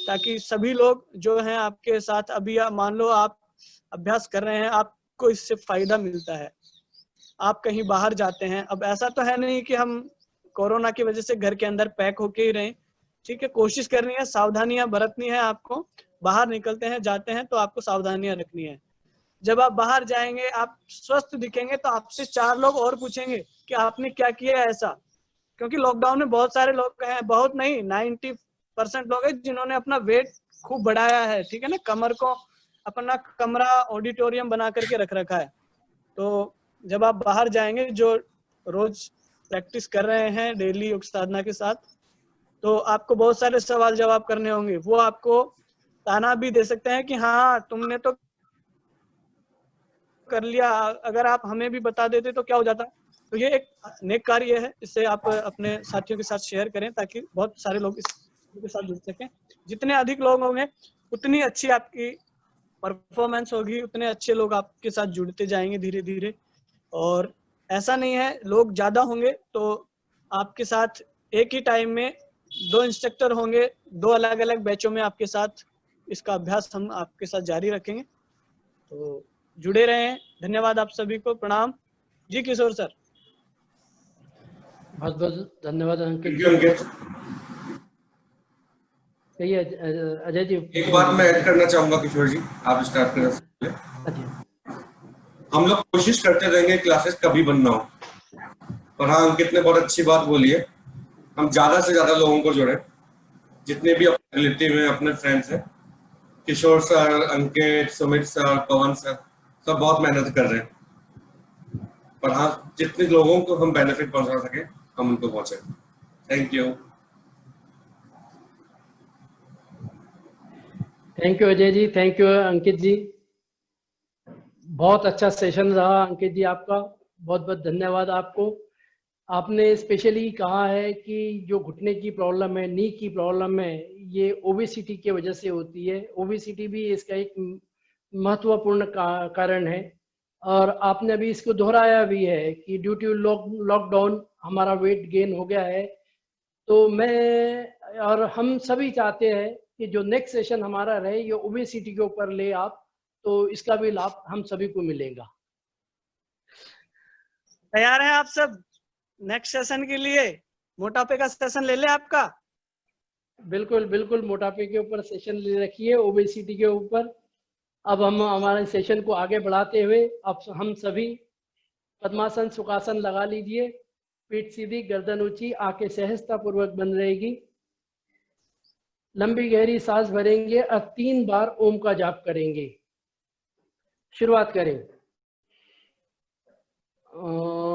ताकि सभी लोग जो हैं आपके साथ, अभी मान लो आप अभ्यास कर रहे हैं, आपको इससे फायदा मिलता है, आप कहीं बाहर जाते हैं, अब ऐसा तो है नहीं कि हम कोरोना की वजह से घर के अंदर पैक होके ही रहें, ठीक है, कोशिश करनी है, सावधानियां बरतनी है आपको, बाहर निकलते हैं जाते हैं तो आपको सावधानियां रखनी है। जब आप बाहर जाएंगे, आप स्वस्थ दिखेंगे तो आपसे 4 लोग और पूछेंगे कि आपने क्या किया ऐसा, क्योंकि लॉकडाउन में बहुत सारे लोग हैं, बहुत नहीं 90% लोग हैं जिन्होंने अपना वेट खूब बढ़ाया है, ठीक है ना, कमर को अपना कमरा ऑडिटोरियम बना करके रख रखा है। तो जब आप बाहर जाएंगे, जो रोज प्रैक्टिस कर रहे हैं डेली योग साधना के साथ, तो आपको बहुत सारे सवाल जवाब करने होंगे, वो आपको ताना भी दे सकते हैं कि हाँ तुमने तो कर लिया, अगर आप हमें भी बता देते तो क्या हो जाता। तो ये एक नेक कार्य है, इससे आप अपने साथियों के साथ शेयर करें ताकि बहुत सारे लोग इसके साथ जुड़ सकें। जितने अधिक लोग होंगे उतनी अच्छी आपकी परफॉर्मेंस होगी, उतने अच्छे लोग आपके साथ जुड़ते जाएंगे धीरे धीरे। और ऐसा नहीं है लोग ज्यादा होंगे तो आपके साथ एक ही टाइम में 2 इंस्ट्रक्टर होंगे, 2 अलग अलग बैचों में आपके साथ इसका अभ्यास हम आपके साथ जारी रखेंगे। तो जुड़े रहें। धन्यवाद आप सभी को, प्रणाम जी। किशोर सर, बहुत बहुत धन्यवाद अंकित जी। अंकित, सही है अजय जी। एक बात मैं ऐड करना चाहूंगा किशोर जी, आप स्टार्ट करने से पहले। हम लोग कोशिश करते रहेंगे क्लासेस कभी बंद ना हो, और हाँ अंकित ने बहुत अच्छी बात बोली है, हम ज्यादा से ज्यादा लोगों को जोड़े, जितने भी अपने रिलेटिव हैं, अपने फ्रेंड्स हैं, किशोर सर, अंकित, सुमित सर, पवन सर, सब बहुत मेहनत कर रहे हैं, पर हाँ जितने लोगों को हम बेनिफिट पहुंचा सके हम उनको पहुंचे। Thank you. Thank you Ajay ji, thank you Ankit ji, बहुत अच्छा सेशन रहा अंकित जी आपका, बहुत बहुत धन्यवाद आपको। आपने स्पेशली कहा है कि जो घुटने की प्रॉब्लम है, नी की प्रॉब्लम है, ये ओबेसिटी की वजह से होती है। ओबेसिटी भी इसका एक महत्वपूर्ण कारण है, और आपने अभी इसको दोहराया भी है कि ड्यू टू लॉकडाउन हमारा वेट गेन हो गया है। तो मैं और हम सभी चाहते हैं कि जो नेक्स्ट सेशन हमारा रहे ये ओबेसिटी के ऊपर ले आप, तो इसका भी लाभ हम सभी को मिलेगा। तैयार हैं आप सब नेक्स्ट सेशन के लिए? मोटापे का सेशन ले ले आपका। बिल्कुल बिल्कुल, मोटापे के ऊपर सेशन ले रखिए, ओबेसिटी के ऊपर। अब हम हमारे सेशन को आगे बढ़ाते हुए अब हम सभी पद्मासन सुखासन लगा लीजिए, पीठ सीधी, गर्दन ऊंची, आंखें सहजता पूर्वक बंद रहेगी। लंबी गहरी सांस भरेंगे और 3 बार ओम का जाप करेंगे। शुरुआत करें। ओम।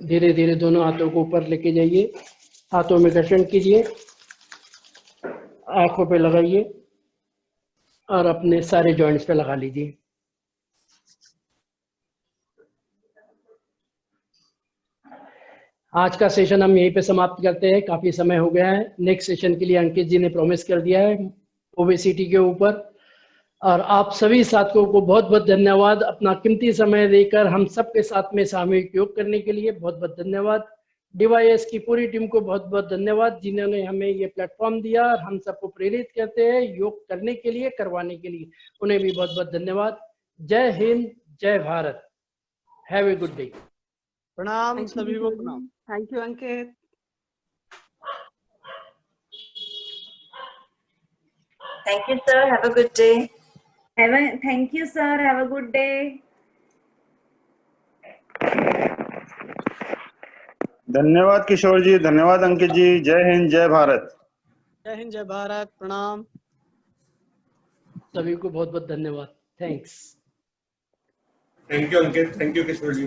धीरे धीरे दोनों हाथों को ऊपर लेके जाइए, हाथों में घर्षण कीजिए, आंखों पे लगाइए और अपने सारे जॉइंट्स पे लगा लीजिए। आज का सेशन हम यहीं पे समाप्त करते हैं, काफी समय हो गया है। नेक्स्ट सेशन के लिए अंकित जी ने प्रॉमिस कर दिया है ओबेसिटी के ऊपर। और आप सभी साथियों को बहुत बहुत धन्यवाद, अपना कीमती समय देकर हम सबके साथ में सामूहिक योग करने के लिए बहुत बहुत धन्यवाद। DYS की पूरी टीम को बहुत बहुत धन्यवाद जिन्होंने हमें ये प्लेटफॉर्म दिया और हम सबको प्रेरित करते हैं योग करने के लिए, करवाने के लिए, उन्हें भी बहुत बहुत धन्यवाद। जय हिंद, जय Bharat. Have a good day. प्रणाम सभी को, प्रणाम। Thank you Ankit. Thank you, sir. Have a good day. Thank you, sir. Have a good day. धन्यवाद किशोर जी, धन्यवाद अंकित जी। जय हिंद, जय भारत। जय हिंद, जय भारत, प्रणाम। सभी को बहुत बहुत धन्यवाद। Thanks. Thank you Ankit, thank you Kishore ji.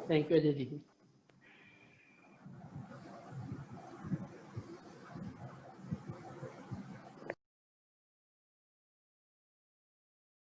Thank you Ajay ji.